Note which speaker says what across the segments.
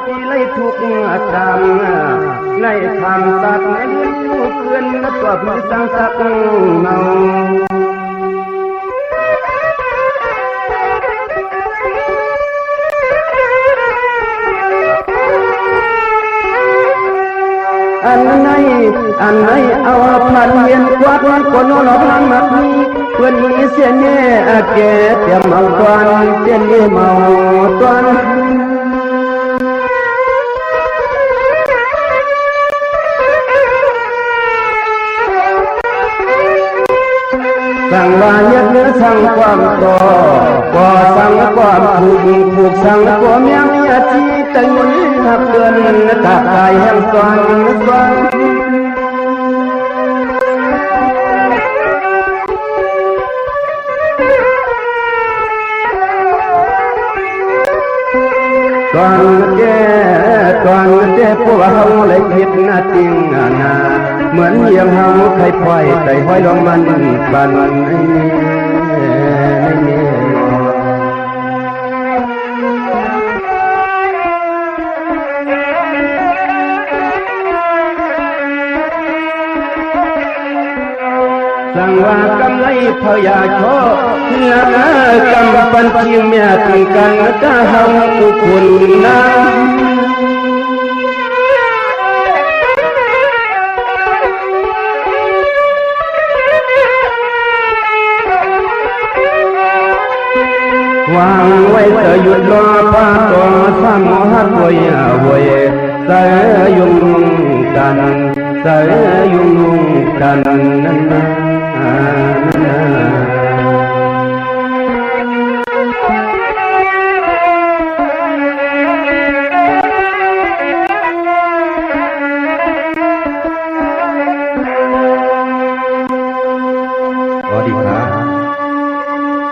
Speaker 1: ที่ไล่ทุกตามไล่ทำตัดเงินลูกเพื่อนตัวพี่สังสักเมาอันไหนเอาพันเวียนกวาดวันคนโน้นพังมักมีเพื่อนมีเสียเน่แก่เตรียมเมาตอนเสียเน่เมาตอนสั่งว่าเย็ดเนื้อสั่งความต่อก่อสั่งความผูกสั่งความยังยาจีแต่เงินหักเดือนกาตายแห่งสวนตอนแก่พวกเขาเลยคิดนาจริงนาเหมือนยังเขาใครปล่อยใจห้อยลงมันบันสั่งว่ากำไรพยาโชกำปันชิมเมียถึงกันก็เฮาทุกคนนะวางไว้จะหยุดรอป้าตัวสามหัดวยใส่ยุงกันใส่ยุงกันนั่นนะ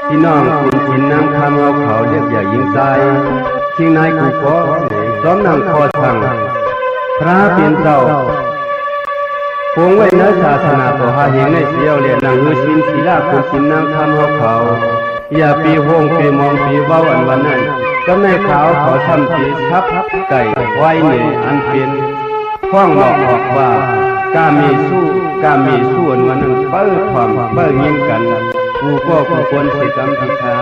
Speaker 1: พี่น้องกินน้ำคำเอาเขาเรียกอย่ายิงใจชิงนายกูก็ซ้อมนำคอสั่งพระเปลี่ยนเจ้าคงไว้เนื้อศาสนาตัวหาเหงในเสียวเรียนนางเฮือชินศีลาคุณชินน้ำคำเอาเขาอย่าปีห้องปีมองปีเบ้าอันวันนั้นก็ในขาวขอทำจีทับไก่ไว้เหนื่อยอันเป็นข้องหลอกออกว่ากามีสู้อันวันนั้นเปิ้ลความเปิ้ลยิงกันกูก็ควรสิกรรมพิธา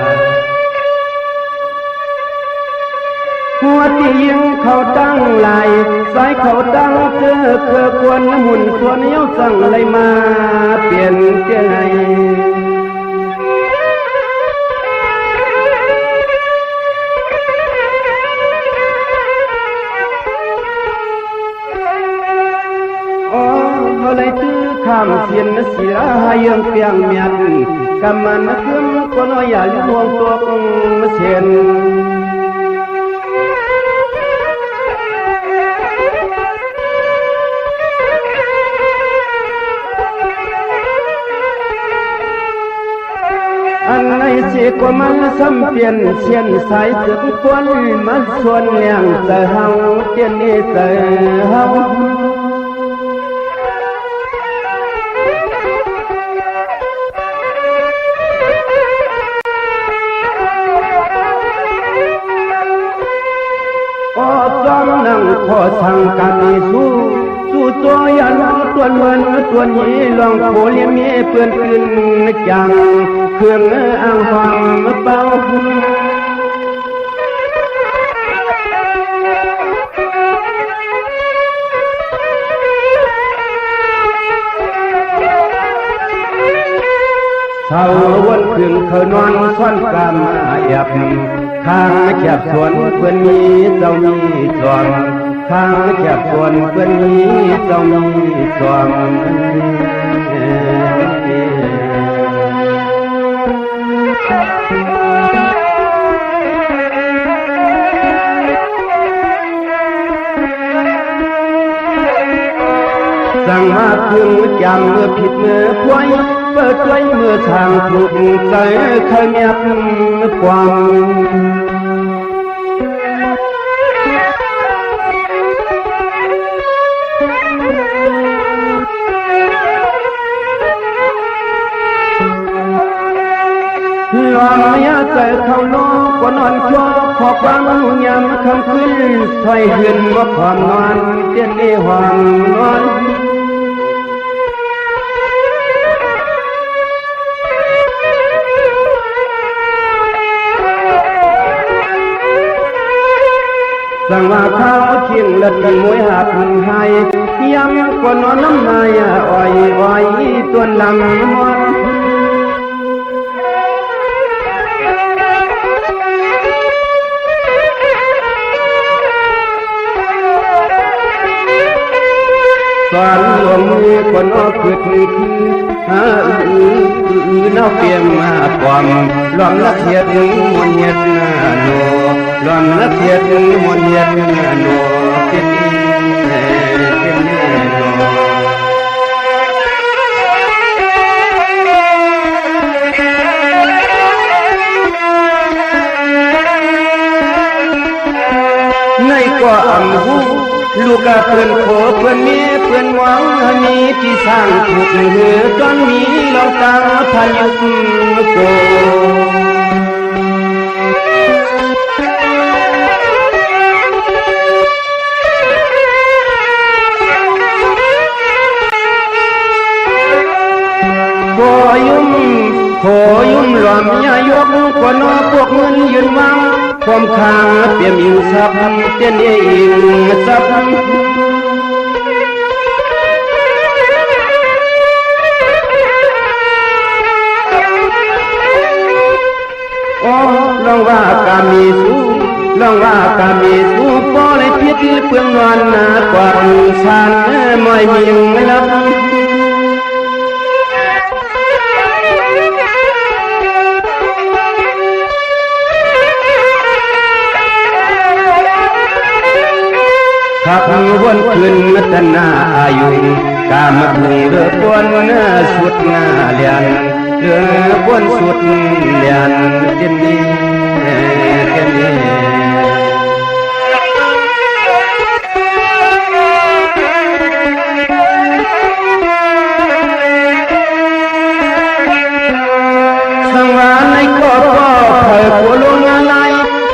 Speaker 1: หัวที่ยิงเขาตั้งไหลสายเขาตั้งเธอควรหมุนส่วนเย้าสั่งอะไรมาเปลี่ยนใจเลยตื้อข้ามเสียนเสียหายยังเปียงเมียนกำมันขึ้นก็น้อยอย่าลืมวงตัวเสียนอันไหนเสียก็มันซ้ำเปลี่ยนเชียนสายถึงควรมันส่วนเลี้ยงเสือเฮาเจียนนี่เสือเฮาขอสั่งการสู้ตัวยันตัวเหมือนตัวนี้ลองโผล่เมียเปื่อนขึ้นจังเครื่องอ่างฟังเป่าเช้าวันคืนเขานอนซ่อนกามแอบข้างแคบสวนเพื่อนมีเจ้ามีจอมข้างแคบสวนเพื่อนมีเจ้ามีจอมสั่งมาถึงจำเมื่อผิดเมื่อพวยเปิดไว้เมื่อทางถูกใจเคยเมียบกวางลองยาใจเขาล้อก็นอนคลอ ขอความยามคำคืนถอยหืนว่าความนอนเตียนในห้องนอนสั่งว่าข้าวเคียงเลิศกันมวยหาพันไห้ย้ำกว่านอนน้ำนายอ้อยอ้อยตัวลำมอนสอนหลวงมือคนออกขึ้นคือน้าเปียมมาความลอมละเทียดมนเย็ดโนลอมละเทียดมนเย็ดโนเป็นโนในก็อ่ำหูลูกเพื่อนโผเพื่อนเมียเพื่อนหวังมีที่สร้างถูกเหือจนมีลองตาพายุโกโคยุ่มหลอมยายกกว่านอพวกเงินยืนวังความข้างเปี่ยมอิงสับเต้นอิงสับโอ้ลองว่ากามีสู้ลองว่ากามีสู้พอเลยพิษเพื่องนอนหนากว่าฉันไม่มีไม่รับขับวนขึ้นมัตนาอายุกามพุงเรือปวนสุดเลียนเรือปวนสุดเลียนเด่นนี้เด่นนี้สังวาในก็พ่อเผยโคลงอะไร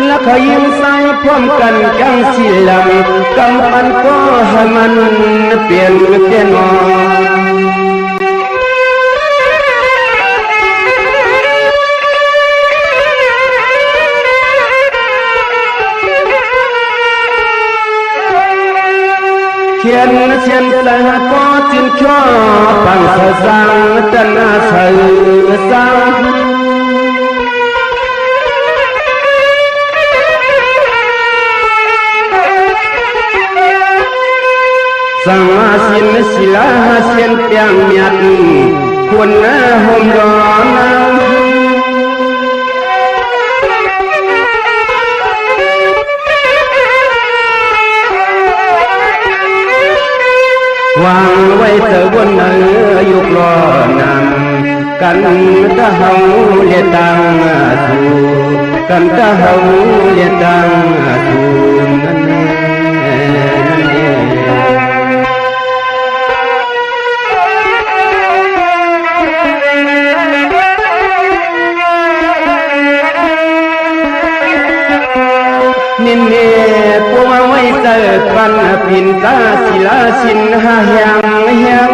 Speaker 1: และขยิงใส่พร้อมกันจังสิลำกำมันก็ให้มันเปลี่ยนมเขียนเสียนสะก็จินช่อปังสะสังตันอาศัยสังสังวาสินศิลาเสียนเปียงเมียดควรห่มร้อนวางไว้เธอบนเนื้อยุกรอนำกันตะเฮาเลียตังสู่กันตะเฮาเลียตังสู่นั่นนินเนปวงไว้เจอปันปินตาศิลาสินหายัง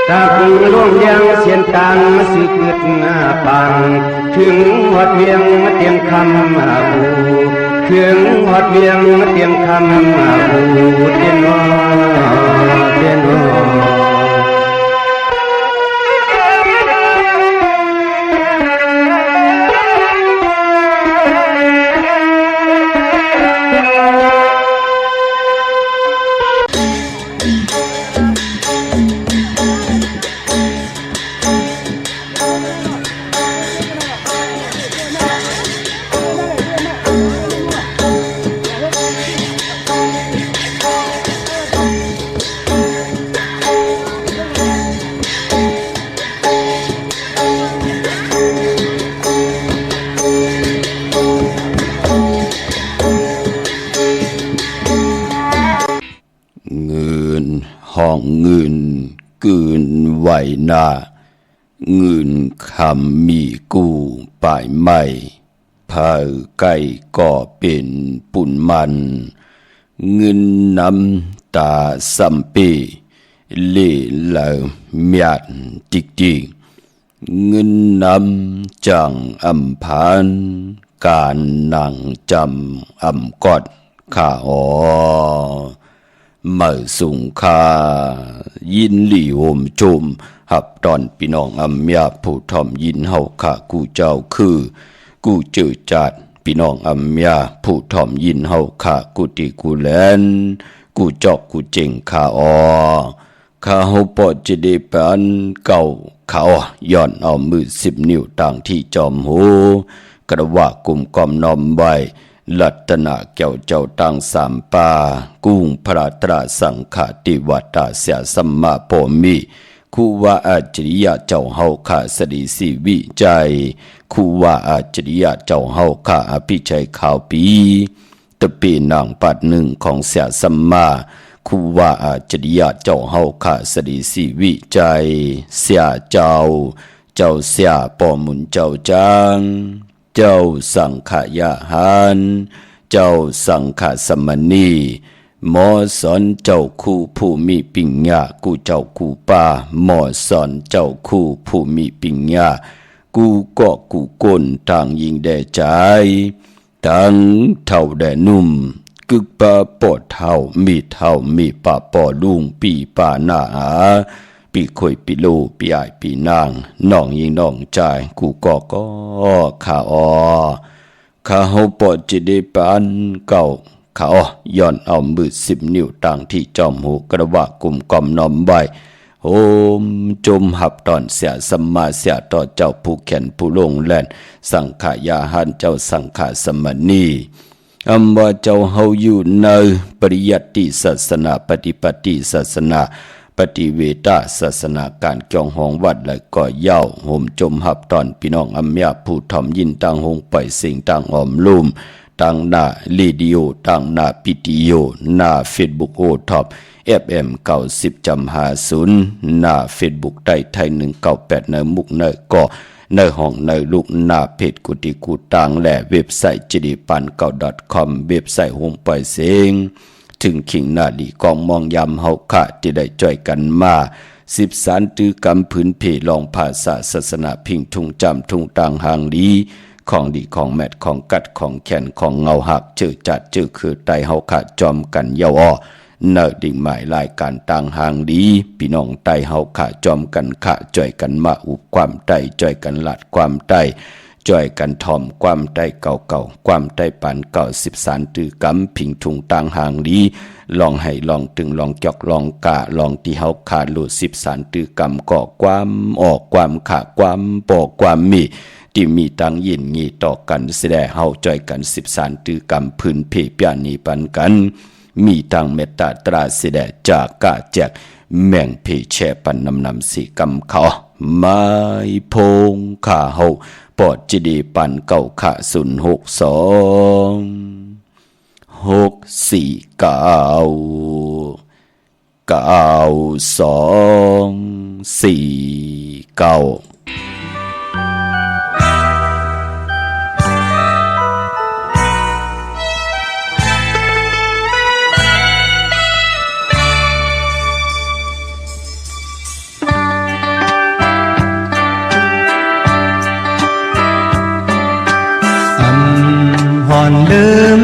Speaker 1: ตาพึงร่วงยังเสียนตังสึกเกิดปังถึงหอดเวียงเตรียมคำบูถึงหอดเวียงเตรียมคำบูเตียนนอเตียนนอ
Speaker 2: กืนไหวหน้าเงินคำมีกูป่ายไม่พาไก่ก่อเป็นปุ่นมันเงินนำตาสัมปีเล่เหล่าเมียดจิกจิกเงินนำจังอำพานการนั่งจำอำกอดข้าอ๋อมาสุงคายินหลี่โหมจุมหับตอนพี่น้องอำยาผู้ทอมยินเฮาข้ากูเจ้าคือกูเจอจัดพี่น้องอำยาผู้ทอมยินเฮาข้ากูติกูแลนกูจอกกูเจงข้าอ๋อข้าเฮาปอดจะได้ปันเก่าเขาย้อนเอามือ10 นิ้วต่างที่จอมหูกระว่ากุมกอมนอมไว้ลัตนาแก้วเจ้าตั้งสามปากุ้งพระตราสังฆติวัตตาเสียสัมมาโพมิคูว่าอาจริยะเจ้าเฮาข้าสดีสีวิจัยคูว่าอาจริยะเจ้าเฮาข้าอภิชัยข่าวปีตะปีนางปัดหนึ่งของเสียสัมมาคูว่าอาจริยะเจ้าเฮาข้าสดีสีวิจัยเสียเจ้าเสียปอมุนเจ้าจางเจ้าสังขยาหานเจ้าสังขสมณีหมอสอนเจ้าคู่ผู้มีปิญญากูเจ้าคู่ป่าหมอสอนเจ้าคู่ผู้มีปิญญากูก็กูก้นทางยิงแด่ใจทั้งเท่าแด่นุ่มกึกปะปอดเท่ามีปะปอลุงปีป่าหน้าปีคุยปีลูปีอายปีนางน้องยิงน้องใจกูก็ข้าอ๋อข้าเฮาปอดจะได้ปันเก่าข้าอ๋ย้อนเอามือ10 นิ้วต่างที่จอมหูกระว่ากุมกอมน้อมใบโฮมจมหับตอนเสียสัมมาเสียต่อเจ้าผู้แขนผู้ลงแล่นสังขายาหันเจ้าสังขาสมณีอำว่าเจ้าเฮาอยู่ในปริยัติศาสนาปฏิปฏิศาสนาปฏิเวทศาสนาการจองห้องวัดและก่อเย้าโหมจมหับตอนพี่น้องอำยาผู้ถ่อมยินต่างหงไปสิ่งต่างอ้อมลุ่มต่างหน้าลีดิโอต่างหน้าพิติโอหน้าเฟซบุ๊กโอท็อปFM 90.50หน้าเฟซบุ๊กไทย198ในมุกในก่อในห้องในลูกหน้าเพจกุฏิกูต่างและเว็บไซต์จดีปันเก่า .com เว็บไซต์หงไปเสียงถึงขิงนาลีกองมองยำเฮาค่ะที่ได้จ่อยกันมา10 สารตือกำผืนเพลองภาษาศาสนาพิงทุงจำทุงต่างหางลีของดีของแมทของกัดของแขนของเงาหักเจอจัดเจอคือไตเฮาค่ะจอมกันเยาอ้อเนอดิ่งหมายรายการต่างหางดีพี่น้องไตเฮาค่ะจอมกันค่ะจ่อยกันมาอุบความไตจ่อยกันหลัดความไตจ่อยกันถ่อมความไตเก่าความไตปานเก่า10 สารตือกำพิงทุงต่างหางดีลองให้ลองตึงลองจอกลองกะลองที่เฮาขาดหลุด10 สารตือกำก่อความออกความขาความปอกความมีที่มีตังยินงีต่อกันแสดงเฮาจ่อยกัน10 สารตือกำพื้นเพปานีปันกันมีตังเมตตาตราแสดงจากกะแจกแม่งเพแชปันนำสีกำเขาไม้พงข้าเฮาปอดจิดีปันเก่าขะ06496499249
Speaker 3: หอนลืม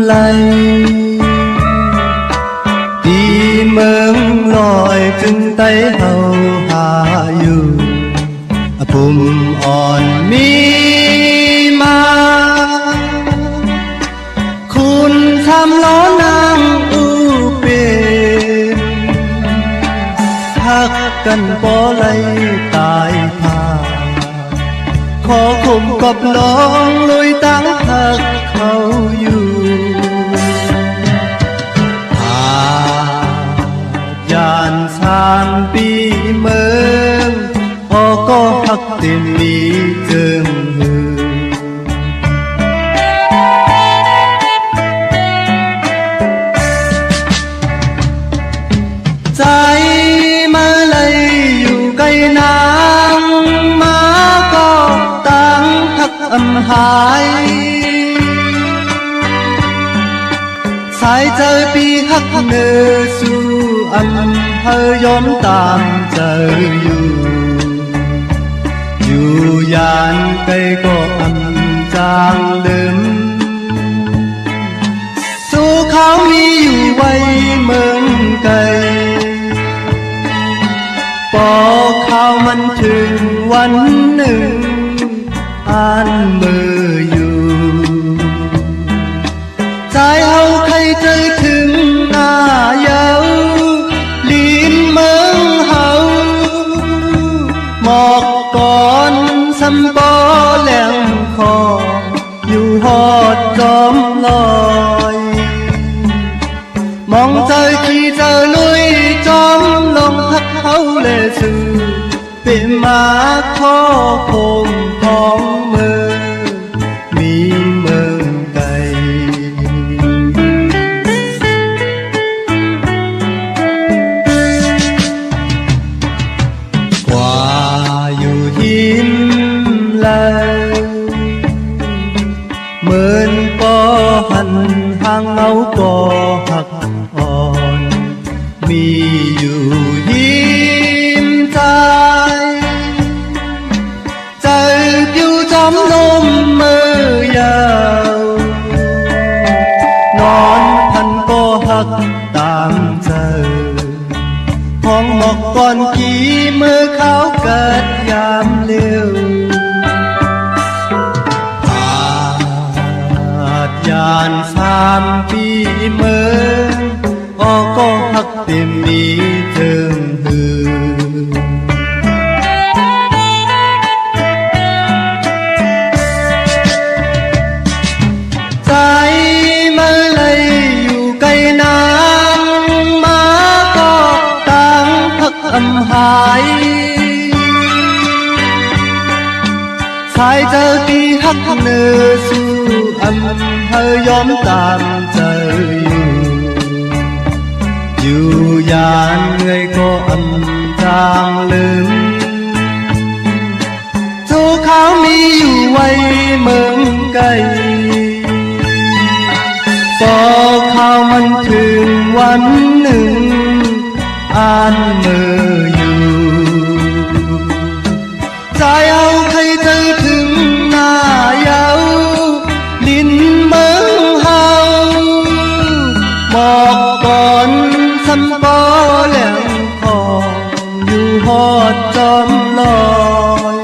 Speaker 3: ไหลดีเมืองลอยจึงไต้เฮาหาอยู่ปุ่มอ่อนมีมาคุณทำล้อนางอูเป็นทักกันบ่ไหลตายพาขอคุมกับน้องลุยตั้งหักเขาอยู่ยาน3 ปีเมืองพอก็หักเต็มมีเจิงหือใจมาไหล หายสายใจปีฮักเนอสู่อำเภอยอมตามเจออยู่ยานไกลก็อำจางลืมสู่เขามีอยู่ไว้เมืองไกลปอข่าวมันถึงวันหนึ่งอ่านมืออยู่ใจเฮาใครใจถึงหน้าเยาลีนเมืองเฮาหมอกก่อนสำปอแหลมคออยู่หอดจอมลอยมองใจขี่เจอลุยจอมลงทักเขาเลยสื่อเป็นมาขอคงของมือมีเมืองไกลกว่าอยู่หินแล้วเหมือนปอหันห่างเอาก่อหักอ่อนมีอยู่หินใจใจอยู่จอมลมมือยาวนอนพันก็หักตามเจอห้องหมอกก่อนกี่มือเขาเกิดยามเร็วยาน3 ปีเมื่อก็หักเต็มมีเทิงหือใจมาเลยอยู่ไกลนางมาก็ต่างพักอำหายสายเจอตีหักเนื้อสู่อำเภอยอมตามใจอยู่ยานเหนื่อยก็อำจางลืมทุกเขามีอยู่ไว้เมืองไกลพอข่าวมันถึงวันหนึ่งอ่านมืออยู่ใจเอาใครใจถึงหน้าเยาลินเมืองเฮาบอกก่อนสำปอแหลมคออยู่หอดจอมลอย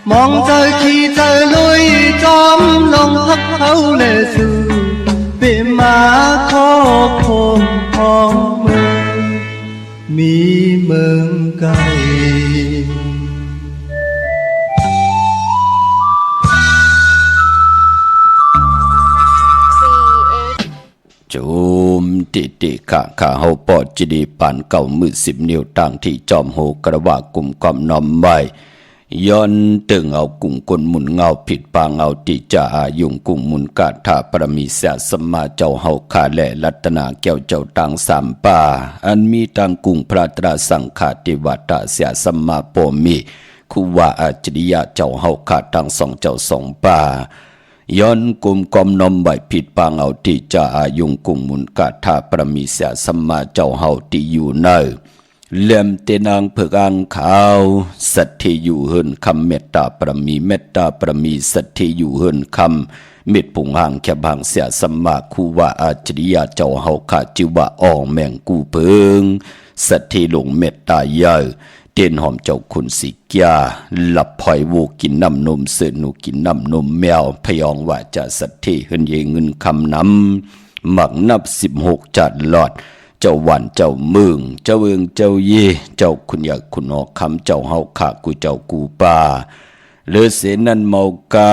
Speaker 3: มองเจอขี่เจอลุยจอมลงพักเขาเลยสู่เป็นมาขอคงของเมืองมีเมืองไกล
Speaker 2: จุมติติขะขาเฮาปอดจิดีปานเก่ามือ10 นิ้วต่างที่จอมโหกระว่ากลุ่มกอมน้อมไว้ย้อนตึงเอากุ่งกลหมุนเงาผิดปางเอาติจะอายุงกุ่งหมุนกาถาปรมีเสียสมมาเจ้าเฮาขาและรัตนาแก้วเจ้าต่าง3 ป่าอันมีต่างกุ่งพระตราสังฆาติวัตตะเสียสมมาโปมีคุวาอาจริยะเจ้าเฮาขาต่าง2 เจ้า2 ป่าย้อนกุมกอมนมใบผิดปางเอาที่จะอายุงกุ่งมุนกาถาประมีเสียสมมาเจ้าเฮาที่อยู่เนอเลี่ยมเตนางเผือกอังขาวสัตที่อยู่เฮินคำเมตตาประมีเมตตาประมีสัตที่อยู่เฮินคำเม็ดปุ่งห่างแค่บางเสียสมมาคูวาอาจริยะเจ้าเฮาขาจิวะอ่องแมงกูเพิงสัตที่หลงเมตตาเยอะเตียนหอมเจ้าคุณสิกยาหลับพอยวูกินน้ำนมเสือหนูกินน้ำนมแมวพยองว่าจะสัตที่เฮินเยเงินคำน้ำหมักนับ16 จัดหลอดเจ้าวันเจ้าเมืองเจ้าเอิงเจ้าเยเจ้าคุณอยากคุณออกคำเจ้าเฮาขากูเจ้ากูป่าเลือเสนันเมากา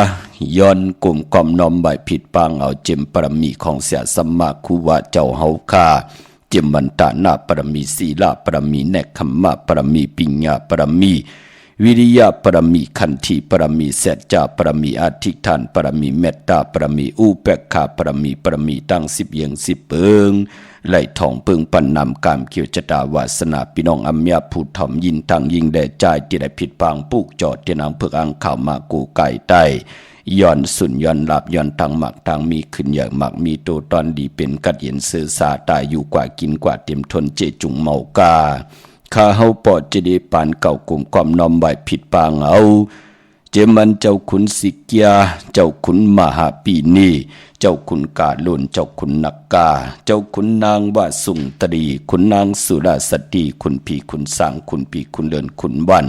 Speaker 2: ย้อนกลุ่มกอมน้อมใบผิดปางเอาเจมปรมีของเสียสมมาคูว่าเจ้าเฮาขาเจมมันตานาปรมีศีลาปรมีเนคขมะปรมีปิญญาปรมี วิริยะปรมีขันธิปรมีสัจจะปรมีอธิษฐานปรมีเมตตาปรมีอุเบกขาปรมีตั้ง10เยียง10เปิงไหลทองเปิงปันนำกามเกี่ยวจตาวาสนาพี่น้องอัมยาผู้ถ่อมยินตั้งยิงแด่ใจที่ได้ผิดปางปลูกจอดที่นางเพิกอังข่าวมากูไก่ใต้ย้อนสุนย้อนหลับย้อนทางหมักทางมีขึ้นอย่างหมักมีโตตอนดีเป็นกัดเย็นเสือสาตายอยู่กว่ากินกว่าเต็มทนเจจุงเมากาข้าเฮาปอดจะได้ปานเก่ากลุ่มความนอมใบผิดปางเอาเจมันเจ้าขุนสิกยาเจ้าขุนมหาปีนีเจ้าขุนกาลุนเจ้าขุนนักกาเจ้าขุนนางวาสุงตรีขุนนางสุราสตรีขุนผีขุนสางขุนปีขุนเลินขุนวัน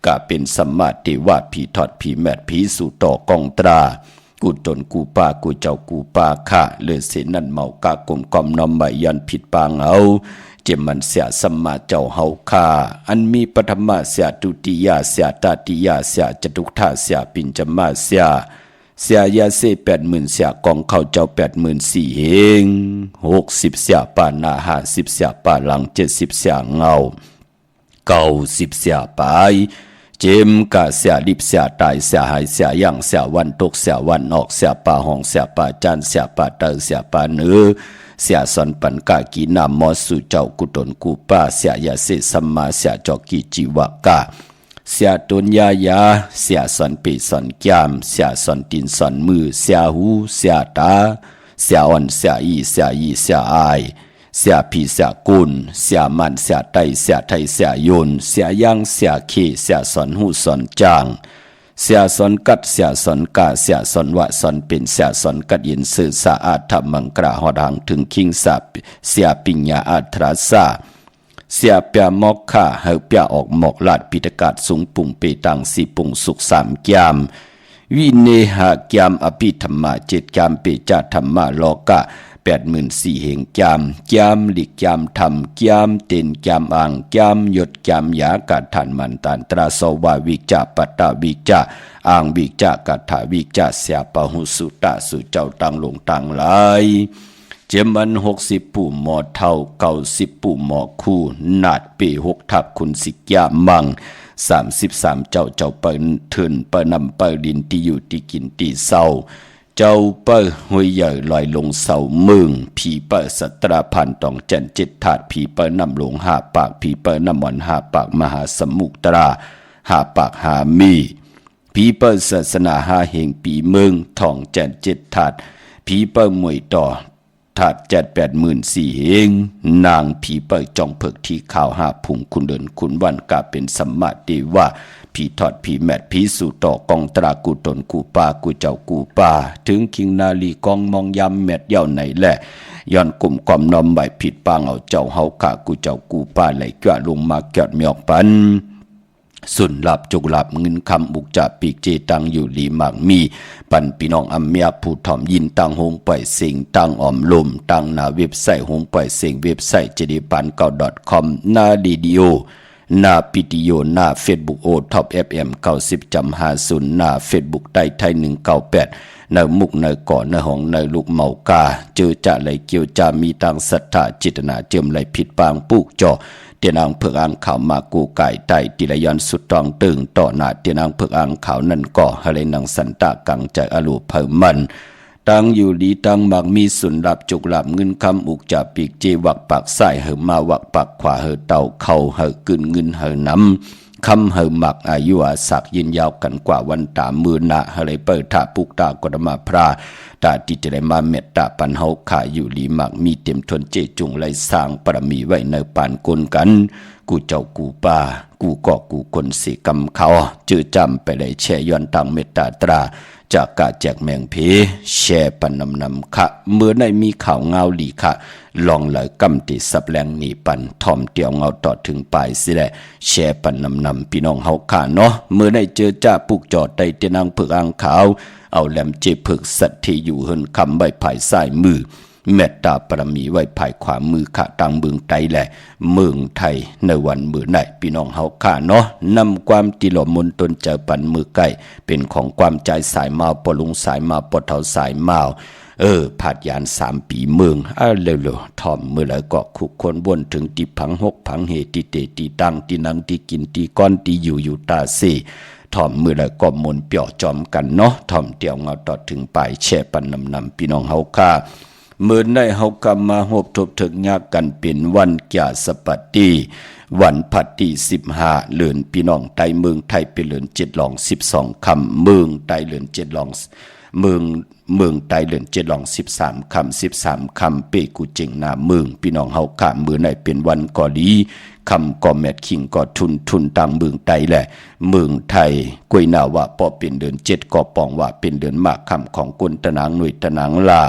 Speaker 2: กาเป็นสัมมาเทวะผีทอดผีแมดผีสู่ต่อกองตรากูตนกูปากูเจ้ากูปาข้าเลือเสนันเมากากลมกอมนอมใบยันผิดปางเอาเจมันเสียสัมมาเจ้าเฮาคาอันมีปฐมเสียตุติยาเสียตติยาเสียจตุธาเสียปิญจมาเสียยาเส80,000เสียกองเข้าเจ้า84,000เฮง60เสียปานา50เสียปาหลัง70เสียเงา90เสียปายเจมกะเสียดิบเสียตายเสียหายเสียย่างเสียวันตกเสียวันออกเสียป่าห้องเสียป่าจันเสียป่าเตอเสียป่าเนื้อเสียสอนปันกากีนามมอสุเจ้ากุตนกูป้าเสียยาเสสัมมาเสียจอกีจีวกาเสียตุนยายาเสียสอนปีสอนแก้มเสียสอนตีนสอนมือเสียหูเสียตาเสียอ่อนเสียอีเสียยีเสียอายเสียผีเสียกุลเสียมันเสียไตเสียไทยเสียยนเสียย่างเสียเคเสียสอนหูสอนจางเสียสอนกัดเสียสอนกาเสียสอนวะสอนเป็นเสียสอนกัดยินสื่อสะอาดธรรมังกระหอดังถึงคิงสับเสียปิญญาอัตราสาเสียเปียมอกข่าเฮาเปียออกหมอกลาดปิตกาศสูงปุ่งเปตังสีปุ่งสุข3แก้มวิเนหะแก้มอภิธรรมะ7แก้มเปจาธรรมะโลกะ84,000เหงแก้มหลีกแก้มธรรมแก้มเต็นแก้มอ่างแก้มยศแก้มยากาฐานมันตานตราสวาวิจาปัตตาวิจาอ่างวิจากาถาวิจาเสียปะหุสุตะสุเจ้าตังลงตังหลายเจมัน60ปู่หมอเท่า90ปู่หมอคู่นาดปี6ทับคุณสิกยามัง33เจ้าเปิ้นเถินเปิ้นนำเปิ้ดินที่อยู่ที่กินที่เศร้าเจ้าเปิ้ห้วยใหญ่ลอยลงเสาเมืองผีเปิ้สัตราพันตองจัน7ถาดผีเปิ้นำลง5ปากผีเปิ้นำหมอน5ปากมหาสมุตรา5ปากหามีผีเปิ้ศาสนา5เหงปีเมืองทองจัน7ถาดผีเปิ้มวยต่อถาด84,000เหงนางผีเปิ้จองเพิกที่ข่าว5พุงคุณเดินคุณวันกาเป็นสัมมาเทวะผีทอดผีแมดผีสู่ต่อกองตรากูตนกูปากูเจ้ากูปาถึงคิงนาลีกองมองยำแมดเย่าไหนแหละย้อนกลุ่มความนอมใบผิดปางเอาเจ้าเฮาขากูเจ้ากูปาไหลกะลงมาเกิดเมียกปันสุนหลับจุกหลับเงินคำบุกจ่าปีกเจตังอยู่ลีหมากมีปันพี่น้องอัมเมียผู้ถ่อมยินตังหงปล่อยเสียงตังอ่อมลมตังหน้าเว็บไซต์หงปล่อยเสียงเว็บไซต์jedipan9.com หน้าดีดีโอหน้าปิติโยหน้าเฟซบุ๊กโอท็อป FM 90.50หน้าเฟซบุ๊กใต้ไทย198ในมุกในก่อนในห้องในลูกเมากาเจอจะไหลเกี่ยวจะมีตังศรัทธาจิตนาเจิมไหลผิดปางปุกจ่อเตียนางเผือกอ่างขาวมากูไก่ไตติระยอนสุดตองตึงต่อหน้าเตียนางเผือกอ่างขาวนั่นก่อให้เลยนางสันตะกังใจอรูปเพิ่มมันตังอยู่ดีตังมักมีสุนรับจุกหลับเงินคำอุกจ่าปีกเจวักปากใส่เหอมาวักปากขวาเหอเต่าเข่าเหอกึนเงินเหอน้ำคำเหอหมักอายุอาศักยินยาวกันกว่าวันตามือหนาเหเลยเปิดถาปุกตากรมาพระตาติจะได้มาเมตตาปันเฮาขาอยู่ลีหมักมีเต็มทนเจจุงไหลสร้างปรมีไว้ในปานกลกันกูเจ้ากูป่ากูก่อกูคนสีกำเขาจื้อจำไปได้แช่ย้อนตังเมตตาตราจากกาแจกแมงเพแช่ปันนำค่ะเมื่อได้มีข่าวเงาหลีค่ะลองไหลกำติสับแรงหนีปันทอมเตียวเงาต่อถึงปลายสิแหละแช่ปันนำพี่น้องเฮาค่ะเนาะเมื่อได้เจอจ้าปุกจอดไตเตนางเผือกอ่างขาวเอาแหลมเจเผือกสัตที่อยู่เฮินคำใบภายซ้ายมือเมตตาปรมีไว้ภายขวามือค่ะตังเมืองไทยแหละเมืองไทยในวันมือไหนพี่น้องเฮาค่ะเนาะนำความติหลอมนตนเจอปันมือไก่เป็นของความใจสายมาปลุงสายมาปดเท่าสายมา ผาดยาน3 ปีเมืองเร็วๆถ่อมเมื่อแล้วก็คุกคนบนถึงที่ผังหกผังเหตุเตตีตังที่นังที่กินที่ก้อนที่อยู่ตาซีถ่อมมือแล้วก็มนเปี่ยวจอมกันเนาะถ่อมเตียวเงาต่อถึงปลายแช่ปันนำพี่น้องเฮาค่าเมื่อในเฮากำมาหบทบถึงยากกันเป็นวันกาสปฏิวันพัดที่15เดือนพี่น้องไตเมืองไทยเป็นเดือน7 ลอง12 คำเมืองไตเดือน7 ลองเมืองไตเดือน7 ลอง13 คำเปกูเจงนาเมืองพี่น้องเฮาค่ามือในเป็นวันกอลีคำก็แมดคิงก็ทุนต่างเมืองไทยแหละเมืองไทยกวยนาว่าพอเป็นเดือน7ก็ปองว่าเป็นเดือนมากคำของกุนตะนางหน่วยตะนางลา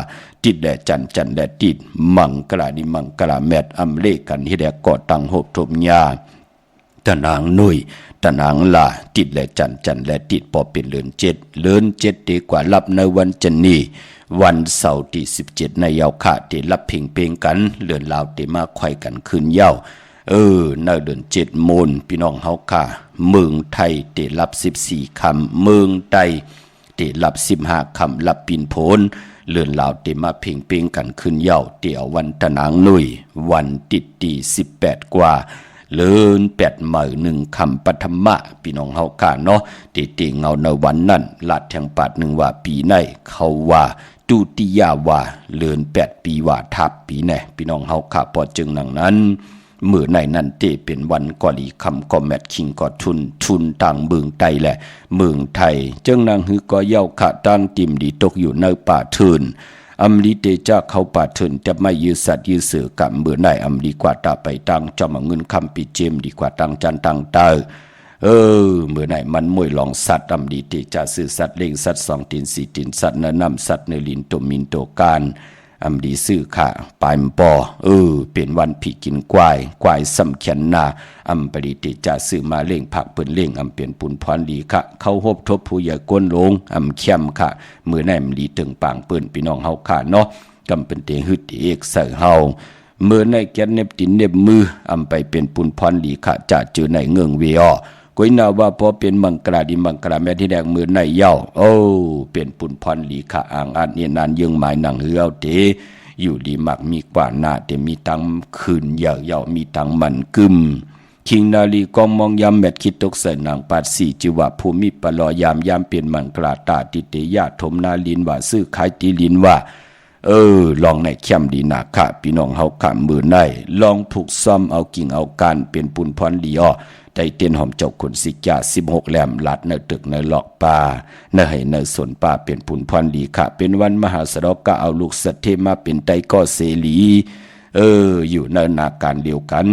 Speaker 2: ติดแดดจันแดดติดมังกราดิมังกราแมดอำเลกันที่แดกก่อตังหบทมยาตะนางหน่วยตะนางลาติดแดดจันแดดติดพอเป็นเดือน7ดีกว่ารับในวันจันนี้วันเสาร์ที่17ในยาวขาที่รับเพ่งกันเลือนลาวที่มาไขว้กันคืนยาวในเดือน7 มูลพี่น้องเฮาค่ะเมืองไทยที่รับ14 คำเมืองไทยที่รับ15 คำรับปินโพนเลือนลาวที่มาเพ่งกันคืนยาวเตี่ยววันตะนางนุยวันติดที่18 กว่าเลือน8 มื้อ1 คำปฐมะพี่น้องเฮาค่ะเนาะที่เงาในวันนั้นลาดแห่งปาด1ว่าปีในเขาว่าตุติยาว่าเลือน8 ปีว่าทับปีแน่พี่น้องเฮาค่ะพอจึงดังนั้นเมื่อในนั้นเตเป็นวันกอลีคำก็แมทคิงก็ทุนต่างเมืองไทยแหละเมืองไทยจึงนางฮือก็เย้าขะตั้งติมดีตกอยู่ในป่าเทินอำลีเตจ้าเขาป่าเทินจะไม่ยืดสัตว์ยืดเสือกับเมื่อในอำดีกว่าตาไปตั้งจอมเงินคำปีเจมดีกว่าตั้งจันตั้งเตอเมื่อไหนมันมวยลองสัตว์อำดีเตจ้าซื้อสัตว์เล่งสัตว์2 ตีน4 ตีนสัตว์เนื้อนำสัตว์เนื้อลินตัวมินตัวการอำดีซื้อค่ะปลายปอเป็นวันผีกินกวายสำคัญนาอำปริติจะซื้อมาเล่งผักเปิ้นเล่งอำเปลี่ยนปุนพรลีค่ะเข้าฮบทบผู้ใหญ่ก้นลงอำเข้มค่ะมือในมลีตึงปางเปิ้นพี่น้องเฮาค่ะเนาะกำเป็นเตฮึดเอกใส่เฮาเมื่อในแกนเน็บตินเน็บมืออำไปเป็นปุนพรลีค่ะจะเจอในเงืองเวียกวยนาว่าพอเป็นมังกราดิมังกราแม่ที่แดงมือในเย้าเป็นปุ่นพรลีค่ะอ่างอันเนียนานยังหมายหนังเฮือเตอยู่ดีมักมีกว่าหน้าแต่มีตังคืนเยามีตังมันกึมคิงนาลีกองมองยามแมดคิดตกใส่นางปาดสีจิว่าภูมิปลอยามเปลี่ยนมังกราตาติเตยาถมนาลินว่าซื้อขายตีลินว่าลองในเข้มดีนาค่ะพี่น้องเฮาขามมือในลองผูกซ้อมเอากิ่งเอาการเป็นปุ่นพรลีใจเตียนหอมเจ้าขุนสิกา16 แหลมลัดในตึกในหลอกป่าในให้ในสวนป่าเป็นผุนพรดีค่ะเป็นวันมหาสรกะเอาลูกสัตเทมาเป็นไตก็เสลีอยู่ในนาการเดียวกัน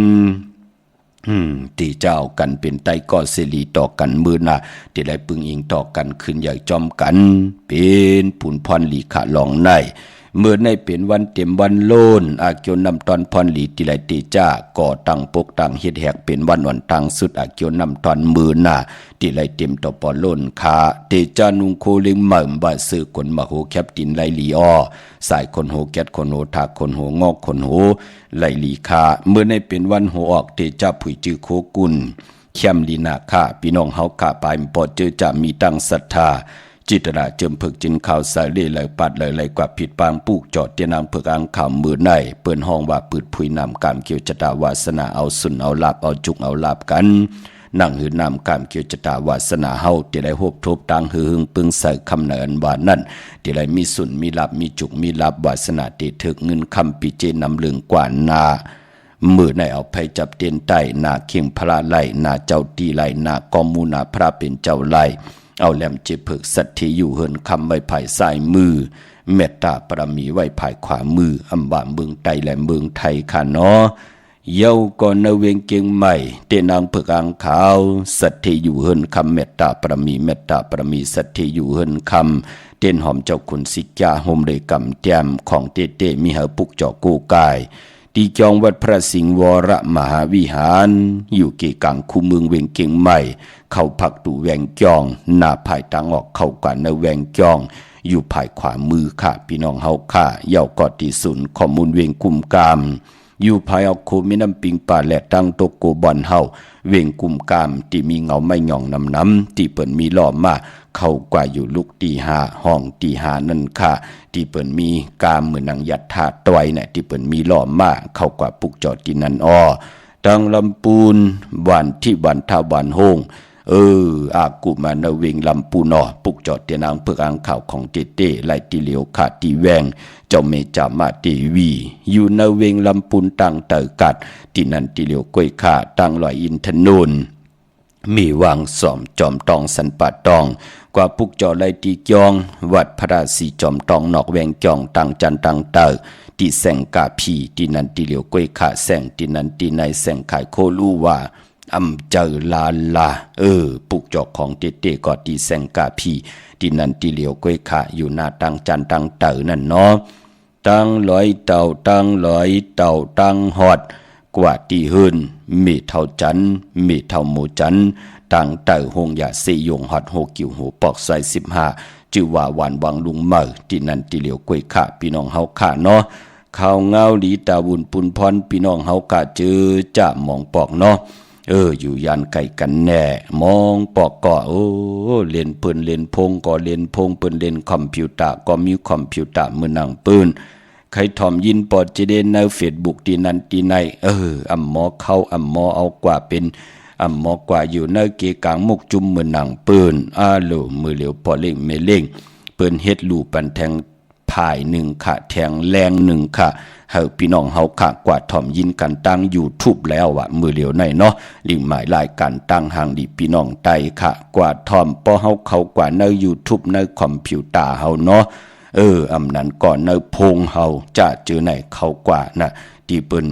Speaker 2: ตีเจ้ากันเป็นไตก็เสลีต่อกันมือนาที่ได้ปึงอิงต่อกันขึ้นใหญ่จอมกันเป็นผุนพรลีค่ะลองในเมื่อในเป็นวันเต็มวันโลนอาเกียวนำตอนพรหลีติไลติจ้าก่อตั้งปกตั้งเฮ็ดแหกเป็นวันวันตังสุดอาเกียวนำตอนมือหน้าติไลเต็มต่อปอโลนคาเตจานุงโคลิงหม่บ่ซื้อคนมาโหแคปตินไลลีสายคนโหแกดคนโหทาคนโหงอกคนโหไลลีคาเมื่อในเป็นวันโหออกเตจ้าผุยจือโคกุลเข้มลีนาคาพี่น้องเฮาคาปายปอเจอจะมีตั้งศรัทธาจิตราเจิมผึกจินข่าวสายเล่ไหลปัดไหลกว่าผิดปางปูกจอดเตียนางผึกอังข่าวมือในเปิ้นห้องว่าปืดพุยนำกามเกี่ยวจตาวาสนาเอาสุนเอาลาบเอาจุกเอาลาบกันนั่งหือนำกามเกี่ยวจตาวาสนาเฮาที่ได้โฮบทบตังหือหึงปึงใส่คำเนินว่านั่นที่ได้มีสุนมีลาบมีจุกมีลาบวาสนาติถึกเงินคำปีเจนำลึงกว่านามือในเอาไผจับเตียนใต้นาเคียงพระไลนาเจ้าตีไลนากอมูนาพระเป็นเจ้าไลเอาแหลมเจ็บผึกสัตที่อยู่เหินคำไว้ภายซ้ายมือเมตตาปรมีไว้ภายขวามืออำบาเมืองไทยและเมืองไทยค่ะเนาะเย้าก่อนเวงเกียงใหม่เตนางผึกอังขาวสัตที่อยู่เหินคำเมตตาปรมีสัตที่อยู่เหินคำเต้นหอมเจ้าขุนสิกาโฮมเลยกำแต้มของเต้มีหาปุกเจาะกูกายที่จองวัดพระสิงห์วรมหาวิหารอยู่เกกังคูเมืองเวงเกียงใหม่เข้าพักตู่แวงจองหน้าภายตางออกเข้ากว่าในแวงจองอยู่ภายขวามือค่ะพี่น้องเฮาค่ะเย้ากอดที่ศูนย์ข้อมูลเวงกุมกาม อยู่ภายเอาโคมีน้ำปิงป่าและตั้งโตโกบอนเฮาเวงกุมกามที่มีเงาไม่หย่องน้ำที่เปิ้นมีล้อมมาเข้ากว่าอยู่ลุกตีหาห้องตีหานั่นค่ะที่เปิ้นมีกามมือนังยัดถาตอยเนี่ยที่เปิ้นมีล้อมมาเข้ากว่าปุกจอดที่นั่นอ้อตังลำปูนวันที่วันทาวันโฮงอากูมานาเวงลำปูนอปุกจอดเตียนางเพื่ออ่างข่าวของเต้ไล่ตีเหลียวขาดตีแวงเจ้าเมจามาเตวีอยู่นาเวงลำปูนตังเตอกัดที่นั่นตีเหลียวก้อยขาตังลอยอินทนูนมีวางสอมจอมตองสันปะตองกว่าปุกจอไล่ตีจองวัดพระราศีจอมตองนอกแวงจองตังจันตังเตอที่แสงกาพีที่นั่นตีเหลียวก้อยขาแสงที่นั่นตีในแสงขายโคลูว่าเจอลาปุกจอกของเต้ก็ตีแสงกาพีที่นั่นตีเหลียวก้อยขาอยู่หน้าตังจันตังเตอนั่นเนาะตังลอยเต่าตังลอยเต่าตังหอดกว่าตีหืนมีเท่าจันมีเท่าหมูจันตังเตอหงยาเสยงหอดโหกิ่วหูปอกใส่15จือว่าหวานวังลุงเมอที่นั่นตีเหลียวก้อยขาพี่น้องเฮาขาเนาะข้าวเงาหลีตาวุนปุนพรพี่น้องเฮากะเจอจะมองปอกเนาะอยู่ยันไก่กันแน่มองปอกก็เล่นปืนเล่นพงก็เล่นพงปืนเล่นคอมพิวเตอร์ก็มีคอมพิวเตอร์มือนั่งปืนใครทอมยินปอดจะเด่นในเฟซบุ๊กที่นั่นที่ไหนอัมหมอเข้าอัมหมอเอากว่าเป็นอัมหมอกว่าอยู่ในเกกางมุกจุ่มมือนั่งปืนโลมือเหลียวพอเล่งไม่เล่งปืนเฮ็ดลูปันแทงพาย1ค่ะแทงแรง1ค่ะเฮาพี่น้องเฮาค่ะกว่าถ่อมยินกันตั้ง YouTube แล้วว่ะมือเหลียวในเนาะลิงก์หมายรายการตั้งห่างดีพี่น้องไตค่ะกว่าถ่อมป้อเฮาเข้ากว่าใน YouTube ในคอมพิวเตอร์เฮาเนาะอำนั้นก่อนในพงเฮาจะเจอไหนเข้ากว่านะที่เปิ้น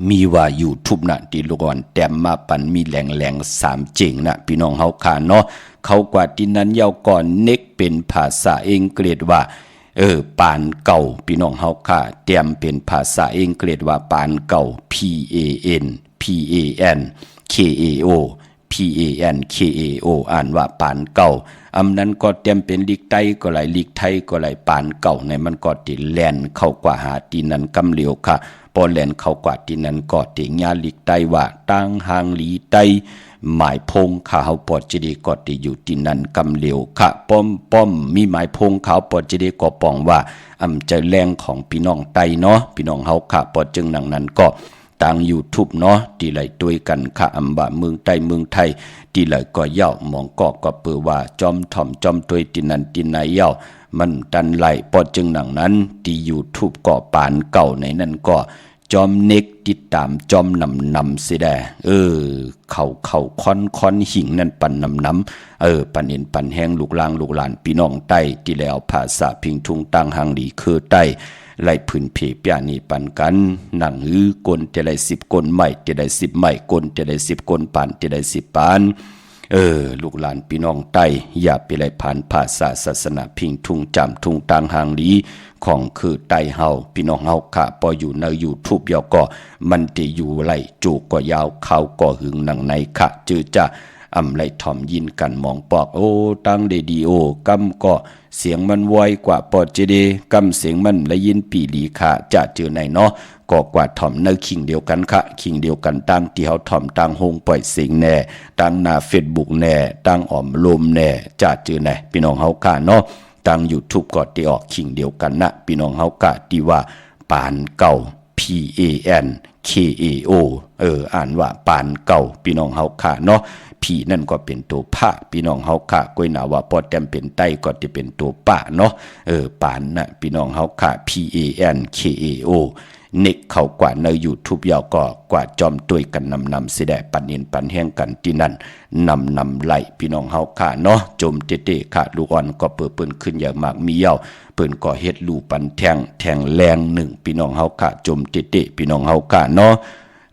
Speaker 2: มีว่า YouTube น่ะที่ลูกอ่อนแต้มมาปันมีแหลง3เจ๋งน่ะพี่น้องเฮาค่ะเนาะเข้ากว่าที่นั้นยาวก่อนเน็กเป็นภาษาอังกฤษว่าปานเก่าพี่น้องเฮาค่ะเตรียมเป็นภาษาอังกฤษว่าปานเก่า PAN KAO PANKAO อ่านว่าปานเก่านั้นก็เตรียมเป็นลีกไต้ก็หลายลีกไทยก็หลายปานเก่าในมันก็ติแล่นเข้ากว่าหาที่นั้นกำเหลียวค่ะพอแล่นเข้ากว่าที่นั้นก็ติญาลีกไต้ว่าตั้งหางลีไต้หมายพงข้าเฮาปอดจะได้ก็ติอยู่ที่นั้นกำเหลียวค่ะป้อมมีหมายพงเขาปอดจะได้ก็ปองว่าใจแรงของพี่น้องไต้เนาะพี่น้องเฮาค่ะปอดจึงหนังนั้นก็ต่าง YouTube เนาะที่ไหลด้วยกันค่ะบ่าเมืองใต้เมืองไทยที่ไหลก็เย่ามองก็เปือว่าจอมถ่อมจอมตวยที่นั้นที่ไหนเย่ามันดันไหลปอดจึงหนังนั้นที่ YouTube ก็ปานเก่าในนั้นก็จอมเน็กติดตามจอมนำสิแดเขาค้อนหิงนั่นปันนำปันเห็นปันแห้งลูกลางลูกหลานพี่น้องใต้ที่แล้วภาษาพิงทุงตังหังดีคือใต้ไล่พื้นเพปยานี่ปันกันหนังหือกลจะได้10กลใหม่จะได้10ใหม่กลจะได้10กลปานจะได้10ปานลูกหลานพี่น้องใต้อย่าไปไล่ผ่านภาษาศาสนาพิงทุงจำทุงตังหังดีของคือไต้เฮาพี่น้องเฮาค่ะพออยู่ใน YouTube ยาวก็มันจะอยู่ไหลจูก็ยาวเข้าก็หึงหนังในค่ะจือจะไหลถ่อมยินกันมองปอกตั้งเดดีโอกำก็เสียงมันไวกว่าปอดเจเดกำเสียงมันละยินปีดีค่ะจะเจอไหนเนาะก็กว่าถ่อมในคิงเดียวกันค่ะคิงเดียวกันตั้งที่เฮาถ่อมตั้งโฮงปล่อยเสียงแน่ตั้งหน้า Facebook แน่ตั้งอ้อมลมแน่จะเจอไหนพี่น้องเฮาค่ะเนาะตั้ง YouTube ก็ได้ออกคิงเดียวกันนะพี่น้องเฮากะที่ว่าปานเก่า PANKAO อ่านว่าปานเก่าพี่น้องเฮาค่ะเนาะพี่นั่นก็เป็นตัวพระพี่น้องเฮาค่ะก้อยหนาว่าพอแต้มเป็นไต้ก็จะเป็นตัวปะเนาะปานนะพี่น้องเฮาค่ะ PANKAO เน็กเข้ากว่าใน YouTube ยาวก็กว่าจอมตวยกันนำสิได้ปันเห็นปันแห้งกันที่นั่นนำไหลพี่น้องเฮาค่ะเนาะจมเตๆค่ะลูกอ่อนก็เปิดเปิ้นขึ้นอย่างมากมีเย้าเปิ้นก็เฮ็ดลูปันแทงแรง1พี่น้องเฮาค่ะจมเตๆพี่น้องเฮาค่ะเนาะ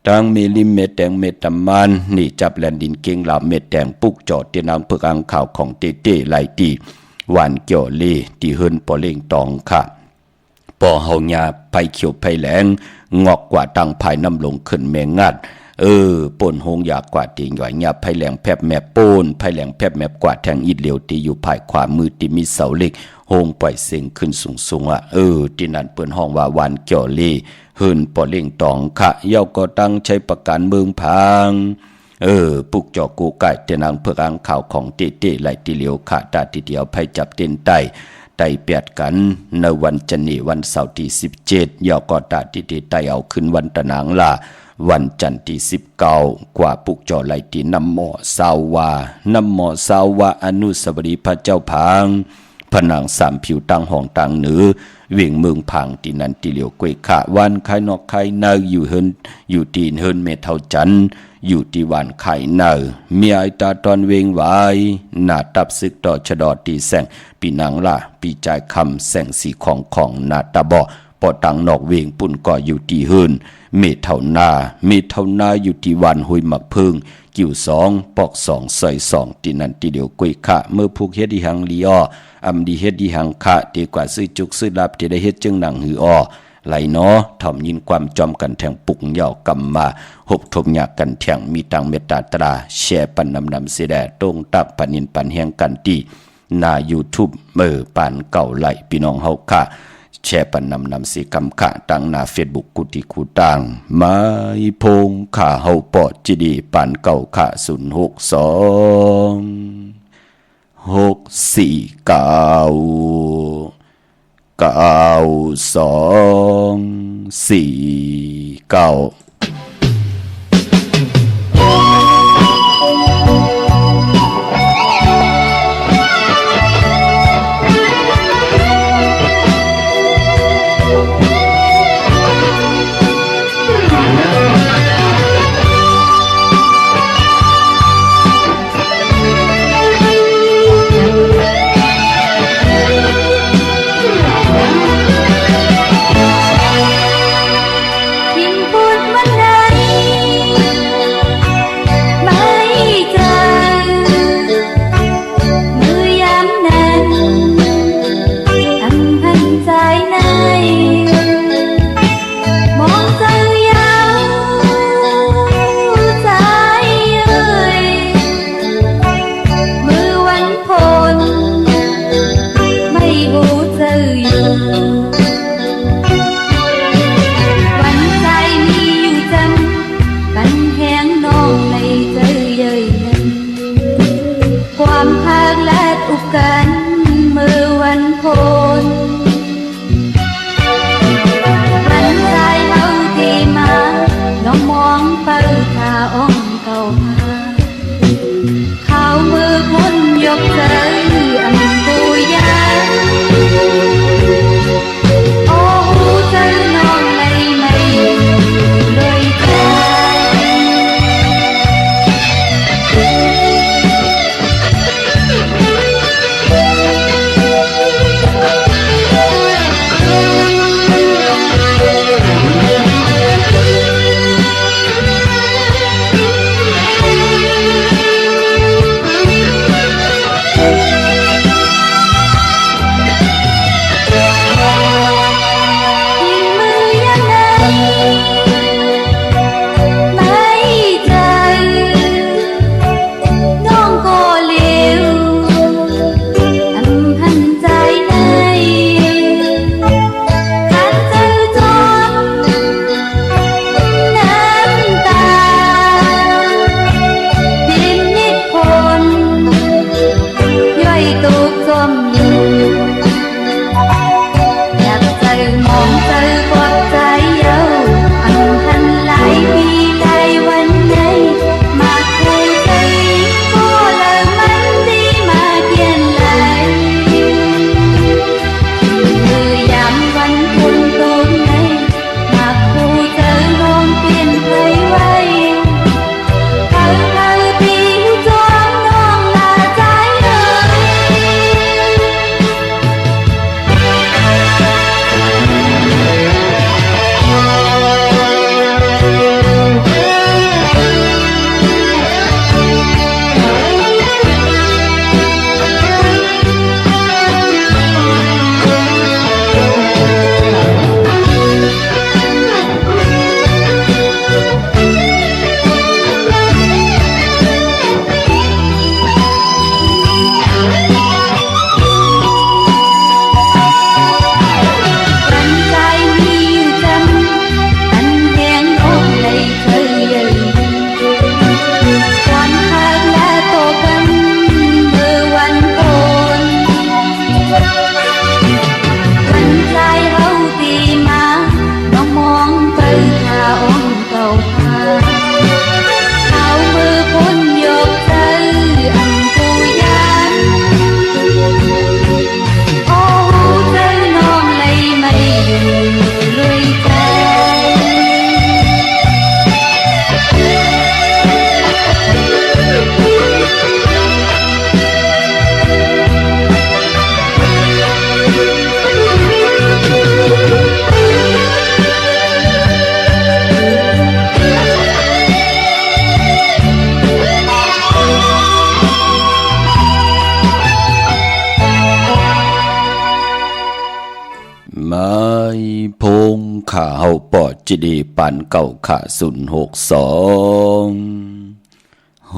Speaker 2: ตังมีลิมเม็ดแตงเม็ดตำมันนี่จับแลนดินเก่งลาวเม็ดแตงปุกจอดเตนางเพิกอังข่าวของเตๆไหลตีหวานเกี่ยวเลที่เฮินปอเล่งตองค่ะปอเฮาญาไผเขียวไผแหลงงอกกว่าตังภายน้ำลงขึ้นแมงงัด ป่นหงอยากกว่าติงหย่อยหยับไผแหลงแผบแมบป่นไผแหลงแผบแมบกว่าแทงอิดเหลียวที่อยู่ภายขวามือที่มีเสาเหล็กโฮงปล่อยเสียงขึ้นสูงๆที่นั่นเปิ้นห้องว่าวันเกี่ยวลีเฮินปอเล่งตองขะเย้าก็ตั้งใช้ประกันเมืองพังปุกจอกูไก่เตนางเพื่ออ่างข่าวของเตไหลติเหลียวขาตาทีเดียวไผจับเต้นไตเปียดกันในวันจันทร์วันเสาร์ที่17เย้าก็ตาทีไตเอาขึ้นวันตะนางล่ะวันจันทร์ที่19กว่าปุกจอไหลตีน้ำหมอสาวาอนุสาวรีย์พระเจ้าพังผนังสามผิวตั้งห้องตั้งเหนือเวียงเมืองพังที่นันติเหลียวกวยขะวันไข่นอกไข่เนยอยู่ตีนเฮินเมเท่าจันอยู่ที่วันไข่เนยมีไอตาตอนเวงไว้หน้าตับซึกต่อชะดอตีแสงปีนางล่ะปีจ่ายคำแสงสีของหน้าตาบ่ปอตังนอกเวงปุ่นก็อยู่ที่เฮินเมเท่านาอยู่ที่วันหุยหมักพึ่งกิ่ว2ปอก2ใส่2ที่นันติเหลียวกวยขะเมื่อผูกเฮ็ดที่หังลีอ้ออำดีเฮ็ดดีหังคะดีกว่าซื้อจุกซื้อลับที่ได้เฮ็ดจึงหนังหืออ้อไหลเนาะถ่อมยินความจอมกันแทงปุกเหย่ากำมาหกทมยากกันแทงมีตังเมตตาตราแชร์ปันนำเสดตรงตักปันนินปันแหงกันตีหน้า YouTube ปานเก่าไหลพี่น้องเฮาค่ะแชร์ปันนำสิกำค่ะตั้งหน้า Facebook กุฏิคูตังไม้พงค่ะเฮาปอดจิดีปานเก่าค่ะ062 6499249 ขาเฮาปอจิดีปันเก่าขา062 649 2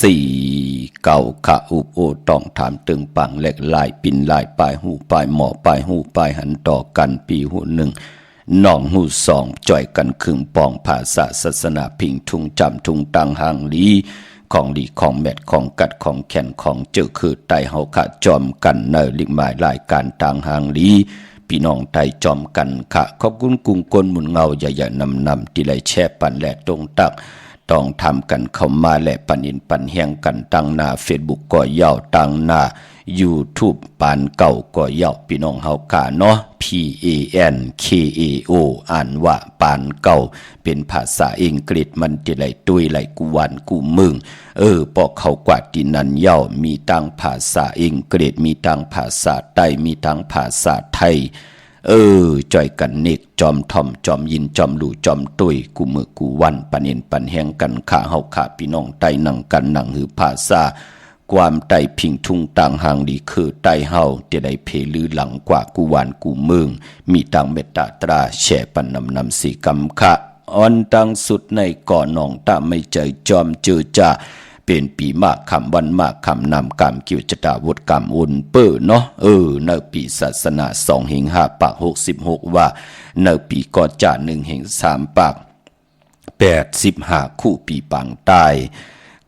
Speaker 2: 4 9ขาอุบโอต้องถามตึงปังแหลกลายปิ่นลายปลายหูปลายหมอปลายหูปลายหันต่อกันปีหูหนึ่งน้องหูสองจ่อยกันครึ่งปองภาษาศาสนาพิงทุงจำทุงตังหางลีของดีของแมดของกัดของแขนของเจอคือไตเฮาขะจอมกันเนอลิกหมายรายการต่างหางลีพี่น้องไทยจอมกันค่ะขอบคุณกุ้งกลหมุนเงาอย่านำที่ไหลแช่ปันแหลตรงตักต้องทำกันเข้ามาและปันอินปันแหงกันตั้งหน้า Facebook ก็ยาวตั้งหน้า YouTube ปานเก่าก็ยาวพี่น้องเฮากะเนาะ PANKAO อ่านว่าปานเก่าเป็นภาษาอังกฤษมันที่ไหลตุยไหลกูวันกูมึงปอกเขากว่าที่นั่นยาวมีตั้งภาษาอังกฤษมีตั้งภาษาใต้มีตั้งภาษาไทยจ่อยกันเนกจอมทอมจอมยินจอมหลู่จอมตุยกูมือกูวันปันเอ็นปันแหงกันข้าเฮาข้าพี่น้องไตนั่งกันนั่งหือภาษาความไตพิงทุงต่างหางดีคือไตเฮาที่ได้เพลือหลังกว่ากูวันกูเมืองมีต่างเมตตาตราแช่ปันนำสีกำคะอ่อนตังสุดในก่อนน้องตาไม่ใจจอมเจอจ่าเป็นปีมากคำวันมากคำนำกรรมกิวจตาวุฒกรรมอุ่นเปื้อเนาะในปีศาสนา2 5 ปาก66ว่าในปีก่อนจ่า1 3 ปาก85คู่ปีปังตาย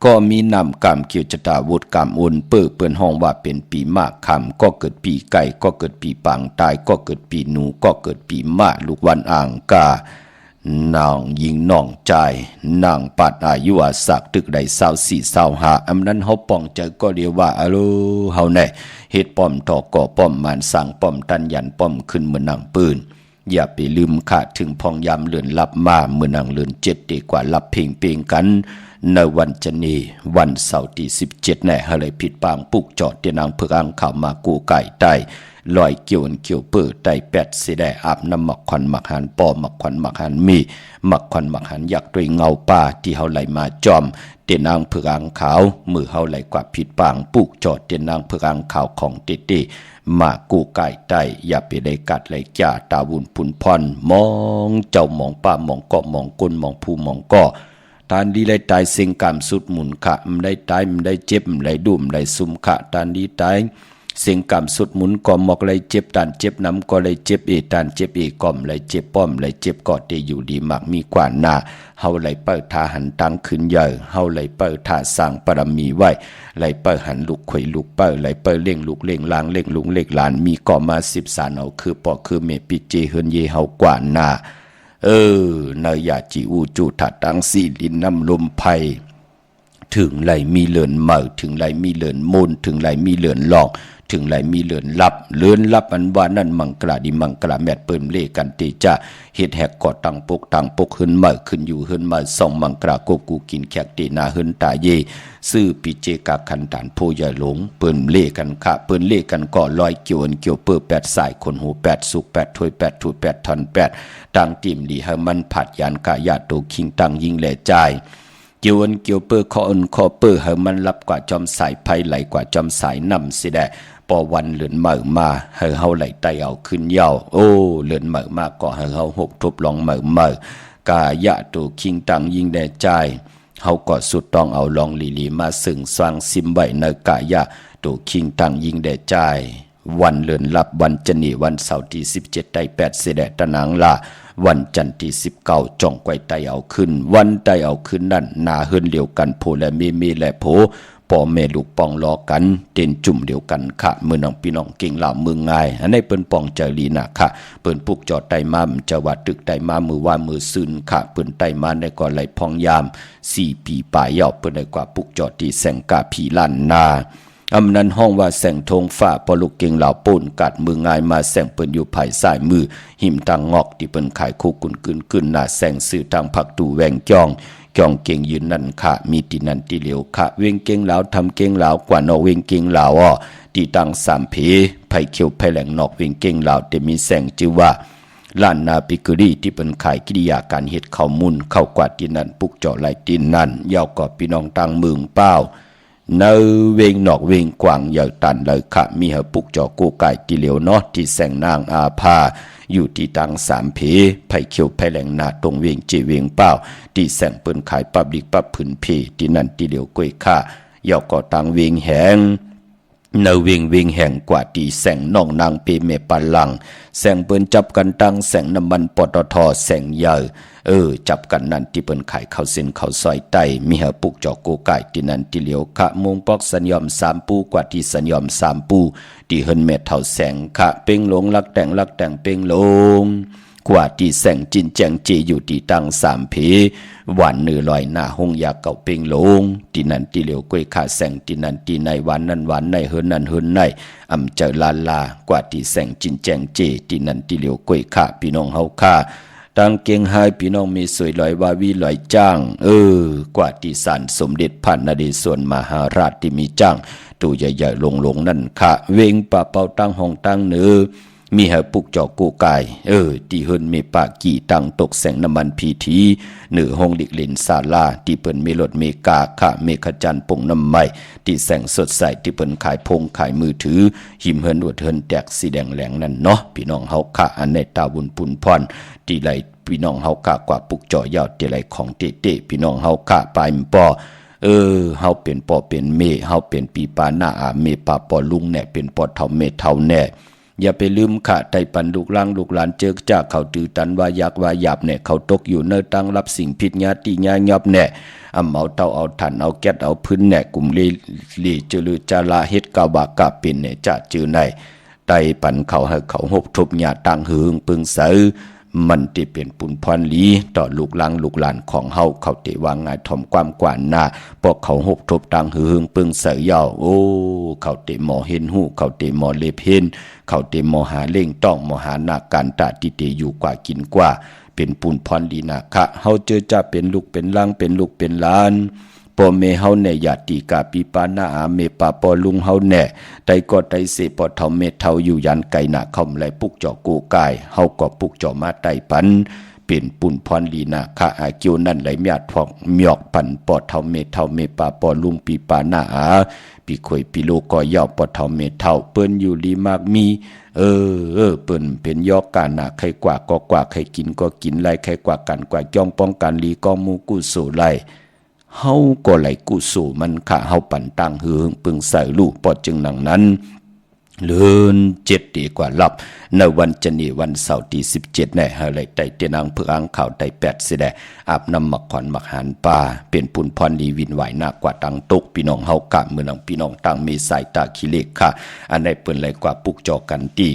Speaker 2: ก็มีนำกรรมกิวจตาวุฒกรรมอุ่นเปื้อเปิ้นห้องว่าเป็นปีมากคำก็เกิดปีไก่ก็เกิดปีปังตายก็เกิดปีหนูก็เกิดปีมะลูกวันอ่างกานางยิงน้องใจนางปัดอายุอาศักตึกได้24-25อำนั้นเฮาป้องใจก็เรียกว่าอะโลเฮาแน่เฮ็ดป้อมตอกก่อป้อมมานสั่งป้อมตันยันป้อมขึ้นเหมือนนางปืนอย่าไปลืมขาดถึงพองยามเลื่อนลับมาเมื่อนางเลื่อน7ดีกว่าลับเพ่งกันในวันจันนี้วันเสาร์ที่17แน่เฮาเลยผิดปางปุกจอดเตนางเพิกอังข่าวมากูไก่ใต้ลอยเกี่ยวเปื้อไต8สิได้อาบน้ำหมักควันหมักหันปอหมักควันหมักหันมีหมักควันหมักหันยักด้วยเงาป่าที่เฮาไหลมาจอมเตนางเพิกอังขาวมือเฮาไหลกว่าผิดปางปุกจอดเตนางเพิกอังขาวของเตมากูไก่ใต้อย่าไปได้กัดไหลจ่าตาวุ่นพุนพรมองเจ้ามองป้ามองเกาะมองก้นมองผู้มองเกาะตานดีได้ตายเสียงกรรมสุดหมุนขะมันได้ตายมันได้เจ็บมันได้ดุ่มได้ซุมขะตานดีตายเสียงกรรมสุดหมุนก่อมอกไหลเจ็บตานเจ็บน้ำก็ไหลเจ็บตานเจ็บก่อมไหลเจ็บป้อมไหลเจ็บกอดเตอยู่ดีมากมีกว่าหน้าเฮาไหลเปิดทาหันตังขึ้นใหญ่เฮาไหลเปิดทาสร้างปรมีไว้ไหลเปิดหันลูกข่อยลูกเปิดไหลเปิดเล่งลูกเล่งลางเล่งลุงเล่งหลานมีก่อมา13เอาคือปอคือเมปิเจเฮินเยเฮากว่าหน้านายาจิอูจูถัดตังสีลินน้ำลมไพถึงไหลมีเลือนเหม่อถึงไหลมีเลือนมูลถึงไหลมีเลือนหลอกถึงไหลมีเลือนลับเลือนลับอันว่านั่นมังกราดิมังกราแมดเปิ่มเล่กันตีจ้าเฮ็ดแหกกอดตังปกขึ้นเหม่อขึ้นอยู่ขึ้นมาส่องมังกรากบกูกินแขกตีนาขึ้นตาเยซื่อปิเจกาคันตานโพยาหลงเปิ่มเล่กันค่ะเปิ่มเล่กันก่อลอยเกี่ยวเปื้อ8สายคนหู8สุก8ถ้วย8ถู8ทัน8ตังติ่มลีให้มันผัดยานกายาโตคิงตังยิงแหล่ใจเกี่ยวเปื้อคอเปื้อให้มันรับกว่าจอมสายไผไหลกว่าจอมสายนำสิได้ปอวันเลือนเหม่อมาให้เฮาไหลไตเอาขึ้นยาวเลือนเหม่อมาก็ให้เฮาหกทบลองเหม่อกายะโตคิงตังยิงแด่ใจเฮาก็สุดต้องเอาลองลีมาซึ่งสร้างซิมไว้ในกายะโตคิงตังยิงแด่ใจวันเลือนลับวันจันนีวันเสาร์ที่17ได้8สิได้ตะนางลาวันจันทร์ที่19จ่องไกวไตเอาขึ้นวันไตเอาขึ้นนั่นนาเฮิรนเดียวกันโพและเมและโพพ่อแม่ลูกปองล้อกันเต้นจุ่มเดียวกันค่ะมือน้องพี่น้องเก่งเหล่ามือง่ายอันนี้เปิ้นปองเจรีนะค่ะเปิ้นปุกจอดไตมาจะว่าตึกไตมามือว่ามือซึนค่ะเปิ้นไตมาได้ก่อไหลพองยาม4ปีป่ายาวเปิ้นได้กว่าปุกจอดที่แสงกาผีล้านนาอำนั้นห้องว่าแสงธงฟ้าปอลูกเก่งเหล่าป่นกัดมือง่ายมาแสงเปิ้นอยู่ภายซ้ายมือหิมตังงอกที่เปิ้นขายคู่กุนขึ้นหน้าแสงสื่อทางผักตูแวงจ้องเก่งยืนนั่นค่ะมีตินันติเหลียวค่ะเวงเก่งเหลาทำเก่งเหลากว่านอเวงเก่งเหลาที่ตั้ง3เพไผเขียวไผแหลงนอกเวงเก่งเหลาแต่มีแสงชื่อว่าล้านนาปิกรีที่เป็นขายกิริยาการเฮ็ดข้าวมุนเข้ากว่าที่นั่นปุกเจาะไหลตินนั่นยาวกว่าพี่น้องตั้งเมืองเป้า เนเวงนอกเวงกวางเหยาตันเลยขะมีเหปุกจอกูไก่ติเหลียวเนาะที่แสงนางอาภาอยู่ที่ตังสามเพไผ่เขียวไผ่แหลงนาตรงเวงเจเวงเป้าที่แสงเปิ้นขายปับดิกปับผืนเพที่นั่นติเหลียวกวยค่ายอกก่อตังเวงแหงเนเวงเวงแห่งกว่าตีแสงน้องนางเปเมปันลังแสงเปิ้นจับกันตั้งแสงน้ำมันปตทแสงใหญ่จับกันนั่นที่เปิ้นขายข้าวเส้นข้าวซอยไตมีหาปุกจอกโกไก่ที่นั่นที่เหลียวขะมงปอกสัญญอมสามปูกว่าที่สัญญอมสามปูที่เฮินเม็ดเท่าแสงขะเป้งหลงลักแต่งเป้งหลงกว่าที่แสงจินแจงเจอยู่ที่ตั้งสามเพหวานเนื้อลอยหน้าหงยาเก่าเป่งลงที่นั่นที่เหลียวกล้วยขาแสงที่นั่นที่ในหวานนั้นหวานในเฮินนั้นเฮินในอำเจอลากว่าที่แสงจินแจงเจที่นั่นที่เหลียวกล้วยขาพี่น้องเฮาค่าตังเกียงไฮพี่น้องมีสวยลอยวาวีลอยจ้างกว่าที่ศาลสมเด็จพระนเรศวรมหาราชที่มีจ้างตัวใหญ่ๆลงนั่นค่ะเวงป่าเป่าตั้งห้องตั้งเนื้อมีหาปุกจอกกูกายที่เฮินมีปากี่ตั้งตกแสงน้ำมันพีทีเหนือห้องดิกลินศาลาที่เปิ้นมีรถเมกาค่ะเมฆจันทร์ปงน้ำไม้ที่แสงสดใสที่เปิ้นขายพงขายมือถือหิมเฮินอวดเฮินแตกสีแดงแหลงนั่นเนาะพี่น้องเฮาค่ะอันในตาบุญปุนพรที่ไหลพี่น้องเฮากะกว่าปุกจ่อยาวที่ไหลของเตๆพี่น้องเฮากะปลายมปอเฮาเป็นปอเป็นเมเฮาเป็นปีปาหน้าอาเมปาปอลุงแน่เป็นปอเท่าเมเท่าแน่อย่าไปลืมค่ะไตปันลูกล่างลูกหลานเจิกจากเขาตือตันว่ายักว่าหยาบแน่เขาตกอยู่เนื้อตั้งรับสิ่งผิดญาติญาหยับแน่เอาเตาเอาถ่านเอาแก๊สเอาพื้นแน่กลุ่มลีจือจาลาเฮ็ดกาวากะเป็นแน่จะจือในไตปันเขาให้เขาหบทบญาตั้งหึงปึงเสอมันที่เป็นปุนพรลีต่อลูกหลานลูกหลานของเฮาเขาเตวางงายถ่อมความกว่าหน้าพวกเขาหบทบตังหึงปึงเสยยาวเขาเตหมอเห็นหูเขาเตหมอเลเพนเขาเตหมอหาเล่งต้องหมอหานาการตาติเตอยู่กว่ากินกว่าเป็นปุนพรลีนะคะเฮาเจอจะเป็นลูกเป็นล่างเป็นลูกเป็นหลานปอเมเฮาแน่ญาติกาปีปานาอาเมปาปอลุงเฮาแน่ไตก็ไตเสปอเท่าเมเท่าอยู่ยันไก่หน้าคอมไหลปุกจ่อกูกายเฮาก็ปุกจ่อมาไตปันเป็นปุ่นพรลีนาคะอาเกียวนั่นไหลเมียดพอกเมียกปันปอเท่าเมปาปอลุงปีปานาอาปีข่อยปีโลก็ยาวปอเท่าเมเท่าเปิ้นอยู่ลีมากมีเปิ้นเป็นยอกการหน้าใครกว่าก็กว่าใครกินก็กินไล่ใครกว่ากันกว่าย่อมป้องกันลีก็มูกุโสไลเฮาก็ไหลกุสู่มันค่ะเฮาปั่นตั้งหึงปึงใส่ลูกปอดจึงหนังนั้นเลื่อน7ดีกว่าลับในวันจันทร์วันเสาร์ที่17ในเฮาไหลไตเตนังเพื่ออังข่าวไต8สิได้อาบน้ำมักขอนมักหานป่าเป็นปุนพรลีวินไหวหน้ากว่าตังตกพี่น้องเฮากะเมืองพี่น้องตั้งมีสายตาขี้เล็กค่ะอันใดเปิ้นไหลกว่าปุกจอกันตี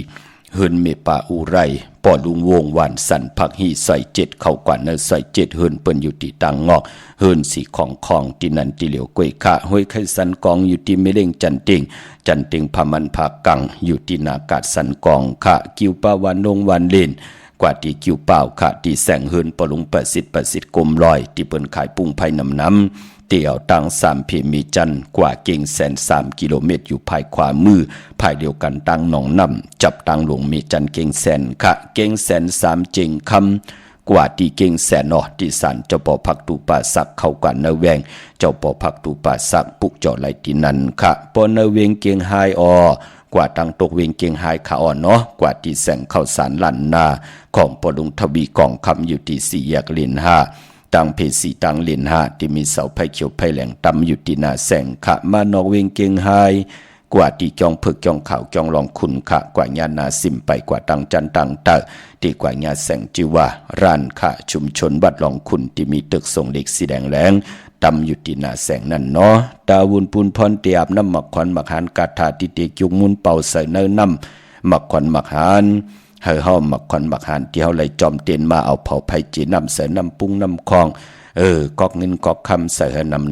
Speaker 2: เฮินเมปาอุไรปอลุงวงวันสันพักหีใส่7เข้ากว่าเนใส่7เฮินเปิ้นอยู่ที่ตังงอกเฮินสีของที่นันที่เหลียวกวยคะห้วยไข่สันกองอยู่ที่เมเล่งจันติงพามันภากังอยู่ที่นากาศสันกองคะกิวปาวานงวันเลนกว่าที่กิวเปล่าคะที่แสงเฮินปอลุง80กลมลอยที่เปิ้นขายปุ้งไผ่น้ำเตี่ยวตัง3เพมีจันกว่าเก่ง103กิโลเมตรอยู่ภายขวามือภายเดียวกันตังหนองน้ำจับตังหลวงมีจันเก่ง100,000ค่ะเก่ง103เจงคำกว่าที่เก่ง100,000ที่สันเจ้าปอพักตูป่าสักเข้ากันเนแวงเจ้าปอพักตูป่าสักปุกเจาะไหลที่นั่นค่ะปอเนเวงเก่งไฮกว่าตังตกเวงเก่งไฮขาอ่อนเนาะกว่าที่แสงเข้าสารลั่นนาของปอลุงทวีกองคำอยู่ที่4แยกลิน5ตังเพสีตังเลน5ที่มีเสาไผ่เขียวไผ่แหลงตำอยู่ที่หน้าแสงขะมานอกเวงเกียงไฮกว่าที่จองผึกจองขาวจองลองขุนขะกว่าญานาซิมไปกว่าตังจันตังเตอที่กว่าญาแสงจิวาร้านขะชุมชนวัดลองขุนที่มีตึกทรงเหล็กสีแดงแหลงตำอยู่ที่หน้าแสงนั่นเนาะตาวุนปุนพรเตียบน้ำหมักขวัญหมักหานกาถาที่เตจุกมุนเป่าใส่เนื้อน้ำหมักขวัญหมักหานเฮาหมักขวัญหมักหานที่เฮาไหลจอมเตียนมาเอาเผาไผ่จีน้ำใส่น้ำปุ้งน้ำคองกอกเงินกอกคำใส่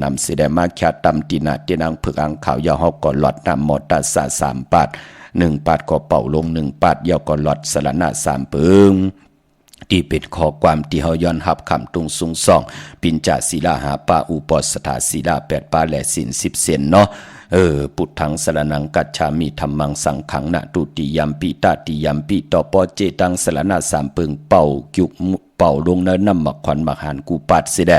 Speaker 2: นำสิได้มาแค่ตำตีนาตีนางผึกอังข่าวยาฮอกก่อหลอดนำมอตาสา3 ปาด1 ปาดก็เป่าลง1 ปาดยาวก่อหลอดสละนา3 ปึงที่เป็นข้อความที่เฮาย้อนหับคำตุงสูงส่องปิญจศีลาหาปาอุปสถาศีลา8 ปาและศีล10 เซนเนาะปุถังสรนังกัจฉามิธัมมังสังขังนะตุติยัมปิตาติยัมปิต่อปอเจตังสรณะ3 ปึงเป่าจุกเป่าลงเนินน้ำหมักขวัญหมักหานกูปัดสิได้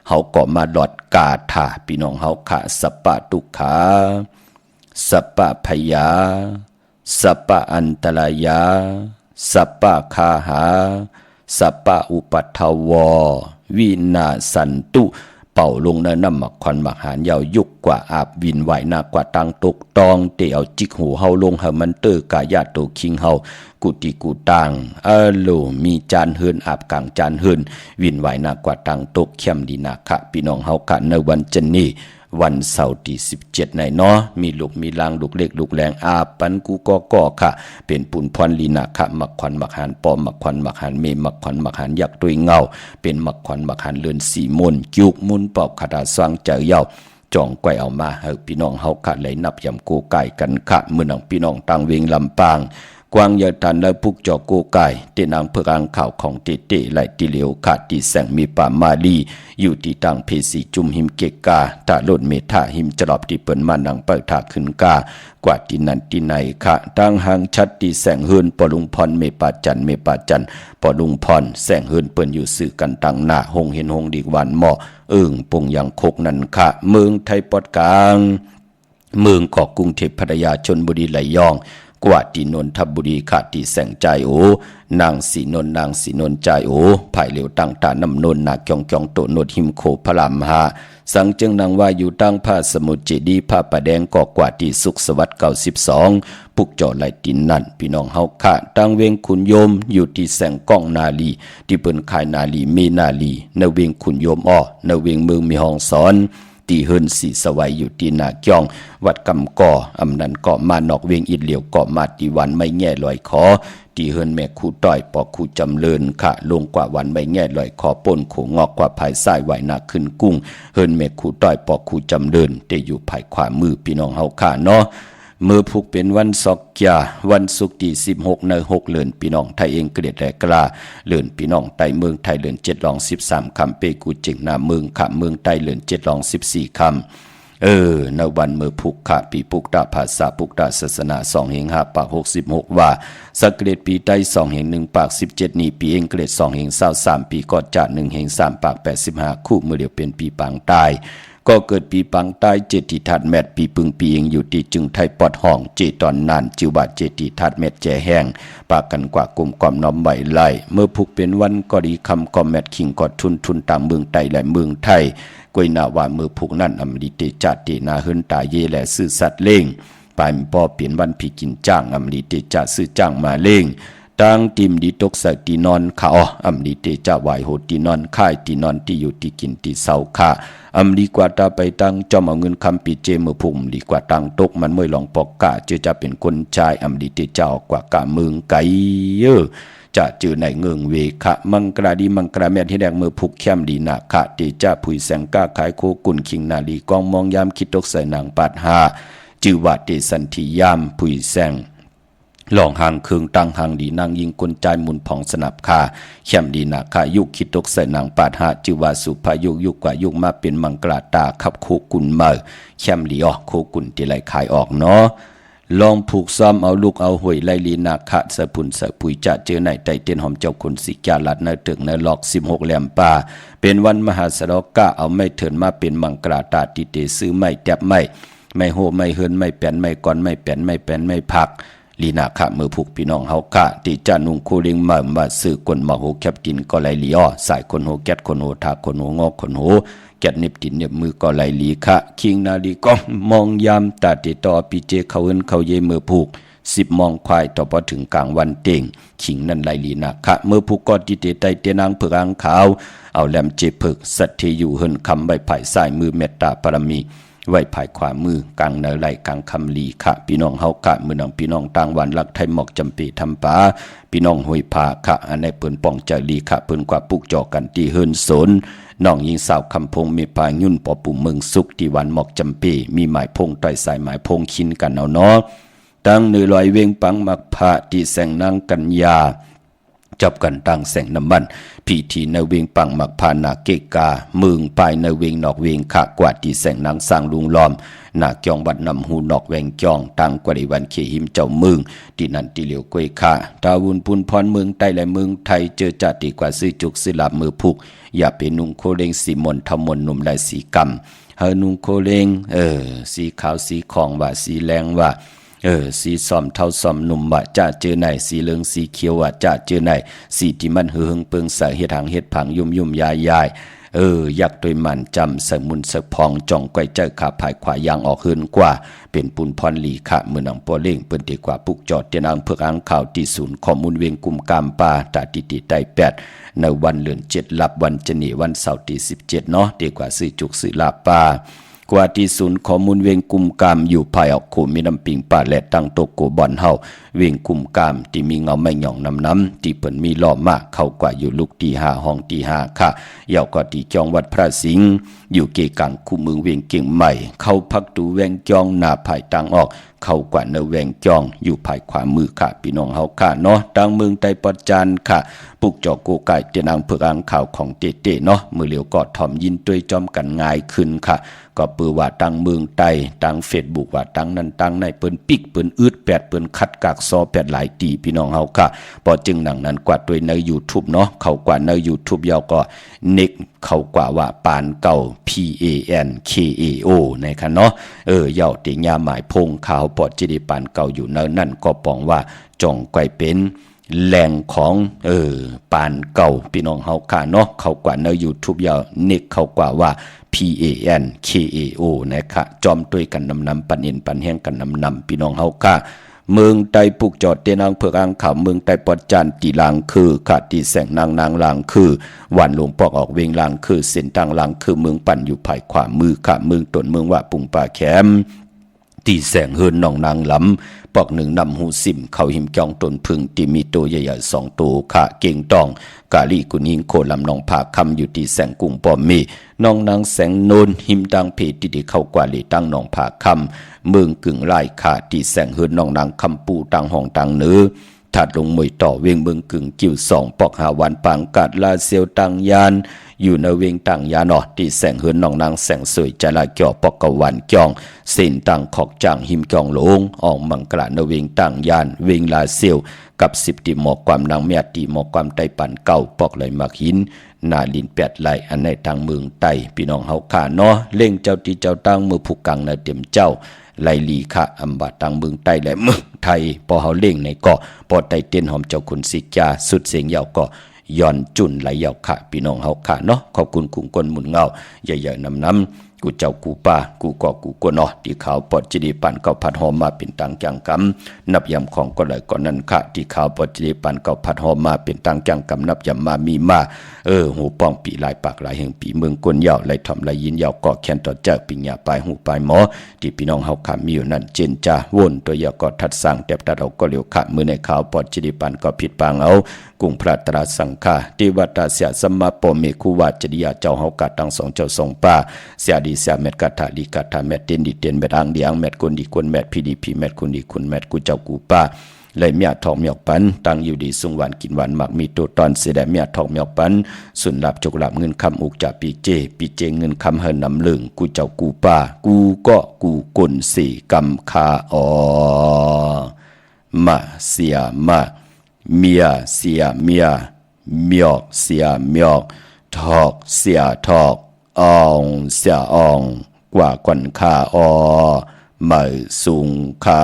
Speaker 2: เฮาก็มาดอดกาถาพี่น้องเฮาค่ะสัปปะทุกขาสัปปะพยาสัปปะอันตรายาสัปปะคาหาสัปปะอุปัฏฐววินาสันตุเป่าลงในน้ำหมักควันหมักหานยาวยุกกว่าอาบวินไหวนากว่าตังตกตองเตียวจิกหูเฮาลงเฮามันเตอกายาโตคิงเฮากุติกูตังโลมีจานเฮินอาบกลางจานเฮินวินไหวนากว่าตังตกเข้มดีนาคะพี่น้องเฮากันในวันจันนี้วันเสาร์ที่17ในเนาะมีลูกมีลางลูกเล็กลูกแรงอาปันกูก็ค่ะเป็นปุนพรลีนาคะมักควันมักหันปอมมักควันมักหันเมมักควันมักหันยักษ์ตัวเงาเป็นมักควันมักหันเลือนสีมนจุกมุนปอบคาถาสว่างเจอเยาจ่องไกวเอามาให้พี่น้องเฮาค่ะไหลนับยำโกไก่กันค่ะมื้อนังพี่น้องต่างเวงลำปางกวางยาทันและพุกจอโกไก่เตนางเพื่อการข่าวของเตเตไหลติเหลียวขาดตีแสงมีป่ามาลีอยู่ที่ต่างเพสีจุมหิมเกกาตาโลดเมธาหิมจรอบที่เปิ่นมานังเปิดถาขึ้นกากว่าที่นั้นที่ไหนค่ะตั้งหางชัดตีแสงเฮือนปอลุงพรเมปาจันปอลุงพรแสงเฮือนเปิ่นอยู่สื่อกันต่างหน้าหงเห็นหงดีกวันหม้อปงยังคกนั่นค่ะเมืองไทยปอดกลางเมืองเกาะกรุงเทพพัทยาชลบุรีไหลยองกว่าที่นนทบุรีขาดที่แสงใจโอนางสีนนใจโอภายเหลียวตั้งตานำนนนาเกียงโตโนดหิมโคพระรามหาสังจึงนางว่าอยู่ตั้งผ้าสมุทรเจดีผ้าประแดงกอกว่าที่สุขสวัสดิ์92ปุกจ่อไหลตินนั่นพี่น้องเฮาค่ะตั้งเวงขุนโยมอยู่ที่แสงก้องนาลีที่เปิ้นขายนาลีเมนาลีในเวงขุนโยมอ้อในเวงเมืองมีห้องสอนตีเฮินสีสวัยอยู่ที่นาเกียงวัดกำก่ออำนันเกาะมานอกเวงอิดเหลียวเกาะมาตีวันไม่แง่ลอยขอตีเฮินแม่คู่ต้อยปอกคู่จำเริญค่ะลงกว่าวันไม่แง่ลอยขอป่นโขงอกกว่าภายซ้ายไหวหน้าขึ้นกุ้งเฮินแม่คู่ต้อยปอกคู่จำเริญแต่อยู่ภายขวามือพี่น้องเฮาค่ะเนาะมือผูกเป็นวันศอกยาวันศุกร์ที่16ใน6เดือนพี่น้องไทยเองเกลียดแหลกลาเดือนพี่น้องไตเมืองไทยเดือน7ลอง13คำเปกูจิงหน้าเมืองขะเมืองไตเดือน7ลอง14คำในวันมือผูกขะปีปุกตาภาษาปุกตาศาสนา2แห่ง5ปาก66ว่าสเกเลดปีไต2แห่ง1ปาก17นี้ปีเองเกเลด2แห่ง23ปีกอดจา1แห่ง3ปาก85คู่มือเดียวเป็นปีปางตายก็เกิดปีปังใต้เจติทัดแมดปีปึงปีเองอยู่ที่จึงไทยปอดห้องเจตอนนานจิวบาเจติทัดแมดแจแห้งปากกันกว่ากลุ่มกอมน้อมไหวไล่เมื่อผูกเป็นวันก็ดีคำกอมแมดขิงกอดทุนต่างเมืองไทยและเมืองไทยกวยนาว่ามือผูกนั่นอมริเตจัดเตนาเฮินตาเยและซื่อสัตว์เล่งปลายปอเปลี่ยนวันผีกินจ้างอมริเตจัดซื่อจ้างมาเล่งตั้งติมดีตกใส่ตีนอนขาอำลีเตจะไหวโหตีนอนค่ายตีนอนที่อยู่ที่กินที่เสาค่ะอำลีกว่าตาไปตั้งจอมเอาเงินคำปีเจมือพุ่มดีกว่าตั้งตกมันไม่หลงปอกกะจะเป็นคนชายอำลีเตเจ้ากว่ากะเมืองไกจะเจอในเงิงเวคะมังกราดีมังกราแม่ที่แดงมือผูกแคมดีนาคะเตจะผุยแสงก้าขายโคกุนคิงนาลีกองมองยามคิดตกใส่นางปาดหาจือว่าเตสันทิยามผุยแสงหลองหางเคืองตั้งหางดีนางยิงกลใจมุนผ่องสนับคาเข้มดีนาคายุคคิดตกใส่นางปาดหาจือว่าสุภายุกว่ายุกมาเป็นมังกราตาขับโคกุนเมอเข้มดีออกโคกุนที่ไหลขายออกเนาะลองผูกซ้อมเอาลูกเอาหวยไลลีนาคะสะพุนสะปุยจะเจอในไตเตียนหอมเจ้าคนสิกาลัดในตึกในหลอก16แหลมป่าเป็นวันมหาสรก้าเอาไม่เถินมาเป็นมังกราตาติเตซื้อไม่แตบไม่โหไม่เฮินไม่แป้นไม่ก่อนไม่แป้นไม่พักลีนาคะมือผูกพี่น้องเฮาคะติจานุงโคลิงมาซื้อกลมาโหแคบกินก็ไหลลีอ้อสายคนโหแกดคนโหทาคนโหงอกคนโหแกดนิบตินเนบมือก็ไหลลีคะคิงนาลีก็มองยามตาติต่อปีเจเขาเอิ้นเขาเยมือผูก10มองควายต่อพอถึงกลางวันเต่งขิงนั่นไหลลีนาคะมือผูกก็ติเตไตเตนางเผือกางขาวเอาแหลมเจเพิกสัตเทอยู่เฮินคำใบไผ่สายมือเมตตาปรมีไว้ภายขวามือกลางเนไหลกลางคำลีค่ะพี่น้องเฮากะมือน้องพี่น้องต่างวันรักไทยหมอกจำปีทำป่าพี่น้องห้วยผาค่ะอันในเปิ้นป้องใจลีค่ะเปิ้นกว่าปุกจอกันที่เฮินสนน้องยิงสาวคำพงมีพายุ่นปอปุ่มเมืองสุขที่วันหมอกจำปีมีหมายพงต่อยสายหมายพงคินกันเอาเนาะตั้งเนื้อลอยเวงปังมักพระที่แสงนางกัญญา จับกันตั้งแสงน้ำมันพิธีในเวงปังมักพานาเกกาเมืองปลายในเวงนอกเวงขะกว่าที่แสงนางสร้างลุงล้อมนาจองวัดนำหูนอกแวงจองตั้งกว่าในวันเขหิมเจ้าเมืองที่นั่นที่เหลียวกวยขาดาวุนพุนพรเมืองใต้และเมืองไทยเจอจัดดีกว่าซื้อจุกซื้อลาบมือผูกอย่าเป็นนุ่งโคเลงสีมนทำมนนุ่มลายสีกำเฮนุ่งโคเลงสีขาวสีของว่าสีแรงว่าสีซ้อมเท่าซ้อมหนุ่มว่าจะเจอไหนสีเหลืองสีเขียวว่าจะเจอไหนสีที่มันเฮืองเปิงใส่เฮ็ดหางเฮ็ดผังยุ่มยายอยากโดยมันจำสมุนสะพองจ่องไกวเจอขาภายขวายางออกเฮือนกว่าเป็นปุนพรหลีขะเมืองอังปอเล่งเปิ้นดีกว่าปุกจอดเตียนอังเพื่ออังข่าวที่ศูนย์ข้อมูลเวงกุมกามปาตาติติไต8ในวันเดือน7ลับวันจะนีวันเสาร์ที่17เนาะดีกว่าซื้อจุกซื้อลาปากว่าที่ศูนย์ข้อมูลเวงกุมกามอยู่ภายออกขู่มีน้ำปิงป่าและตั้งโตโกบอนเฮาเวงกุมกามที่มีเงาไม่หย่องน้ำที่เปิ่นมีล้อมากเข้ากว่าอยู่ลูกตี5ห้องตี5ค่ะยาวกว่าที่จองวัดพระสิงห์อยู่เกกังคู่เมืองเวงเก่งใหม่เข้าพักตูแวงจองหน้าภายต่างออกเข้ากว่าเนแวงจองอยู่ภายขวามือค่ะพี่น้องเฮาค่ะเนาะดังเมืองไต้ปอดจันค่ะปุกจอโกไก่เตียนอังเพื่ออังข่าวของเตเนาะมือเหลียวก็ถ่อมยินด้วยจอมกันง่ายขึ้นค่ะก็ปือว่าตั้งเมืองไต้ตั้งเฟซบุ๊กว่าตั้งนั้นตั้งในเปิ้นปิกเปิ้นอืดแปดเปิ้นคัดกากซอแปดหลายตีพี่น้องเฮาค่ะพอจึงหนังนั้นกว่าด้วยใน YouTube เนาะเขากว่าใน YouTube ยาวก็เน็กเขากว่าว่าปานเก่า PANKAO นะครับเนาะยาวติญาหมายพงขาวปอดจิไดปานเก่าอยู่นั่นก็ปองว่าจ่องไกวเป็นแหล่งของปานเก่าพี่น้องเฮาค่ะเนาะเขากว่าใน YouTube ยาวเน็กเขากว่าว่าPANKAO นะครับจอมด้วยกันนำปันเอ็นปันแห้งกันนำพี่น้องเฮาค่ะเมืองไต้ปุกจอดเตนางเผือกอังข่าวเมืองไต้ปอดจันตีลางคือขาดตีแสงนางลางคือวันหลวงปอกออกเวงลางคือเส้นทางลางคือเมืองปั่นอยู่ภายขวามือค่ะเมืองต้นเมืองว่าปุงป่าแคมตีแสงเฮินน้องนางลำปอกหนึ่งนำหูซิมเขาหิมจองตนพึ่งที่มีตัวใหญ่ๆ2ตัวค่ะเก่งตองกาลีกุนิงโคลำนองผาคำอยู่ที่แสงกุ้งปอมมีน้องนางแสงโนนหิมดังเพติที่เข้ากว่าลีตั้งน้องผาคำเมืองกึ่งไร่ค่ะที่แสงเฮินน้องนางคำปูตังห้องตังเนื้อถัดลงมวยต่อเวียงเมืองกึ่งกิ้ว2ปอกหาวันปางกัดลาเซียวตังยานอยู่ในเวียงตังยานอที่แสงเฮินน้องนางแสงสวยจลาเกี่ยวปอกกวันจองเส้นตังขอกจางหิมจองหลงออกมังกระในเวียงตังยานเวียงลาเซียวกับ10ตีหมอกความนางเมียตีหมอกความไตปันเก่าปอกไหลมักหินนาลิน8ไหลอันในทางเมืองไต้พี่น้องเฮาค่ะเนาะเล่งเจ้าที่เจ้าตั้งมือผูกกังในเต็มเจ้าไลลีค่ะอำบาตังเมืองไต้และเมืองไทยพอเฮาเล่งในเกาะพอไต้เต้นหอมเจ้าคุณสิกาสุดเสียงยาวก็ย้อนจุนไหลยาวค่ะพี่น้องเฮาค่ะเนาะขอบคุณกุ่งก้นหมุนเงาใหญ่ๆนำกูเจ้ากูป้ากูก่อกูกวนอที่ขาวปอดจิดีปันเก่าผัดหอมมาเป็นตังจังกำนับยำของก็เลยก่อนนั้นค่ะที่ขาวปอดจิดีปันเก่าผัดหอมมาเป็นตังจังกำนับยำมามีมาหูป้องปีลายปากลายแห่งปีเมืองกวนยาวไหลทำไหลยินยาวก่อแค้นต่อเจ้าปิญญาปลายหูปลายหมอที่พี่น้องเฮาขามีอยู่นั่นเจนจ้าวนตัวยาก็ทัดสั่งแต่ตัดเอาก็เหลียวขามือในขาวปอดจิดีปันก็ผิดปางเอากุ้งพระตราสังฆาที่วัดตาเสียสมมาปเมคุวาจดิยาเจ้าเฮากาตังสองเจ้าสองป้าเสียดีเสียเม็ดกาถาลีกาถาเม็ดเต็นดีเต็นเม็ดอ่างดีอ่างเม็ดคนดีคนเม็ดพี่ดีพี่เม็ดคนดีคนเม็ดกูเจ้ากูป้าเลยเมียทองเมียปันตั้งอยู่ดีสุงหวานกินหวานหมักมีตัวตอนเสดเมียทองเมียปันสุนลับจกลับเงินคำอุกจ่าปีเจเงินคำเฮินนำลึงกูเจ้ากูป้ากูก็กูกลสี่กำคาอมาเสียมาเมียเสียเมียเมียกเสียเมียกทอกเสียทอกอองเสียอองกว่าก่อนคาอไม่สูงคา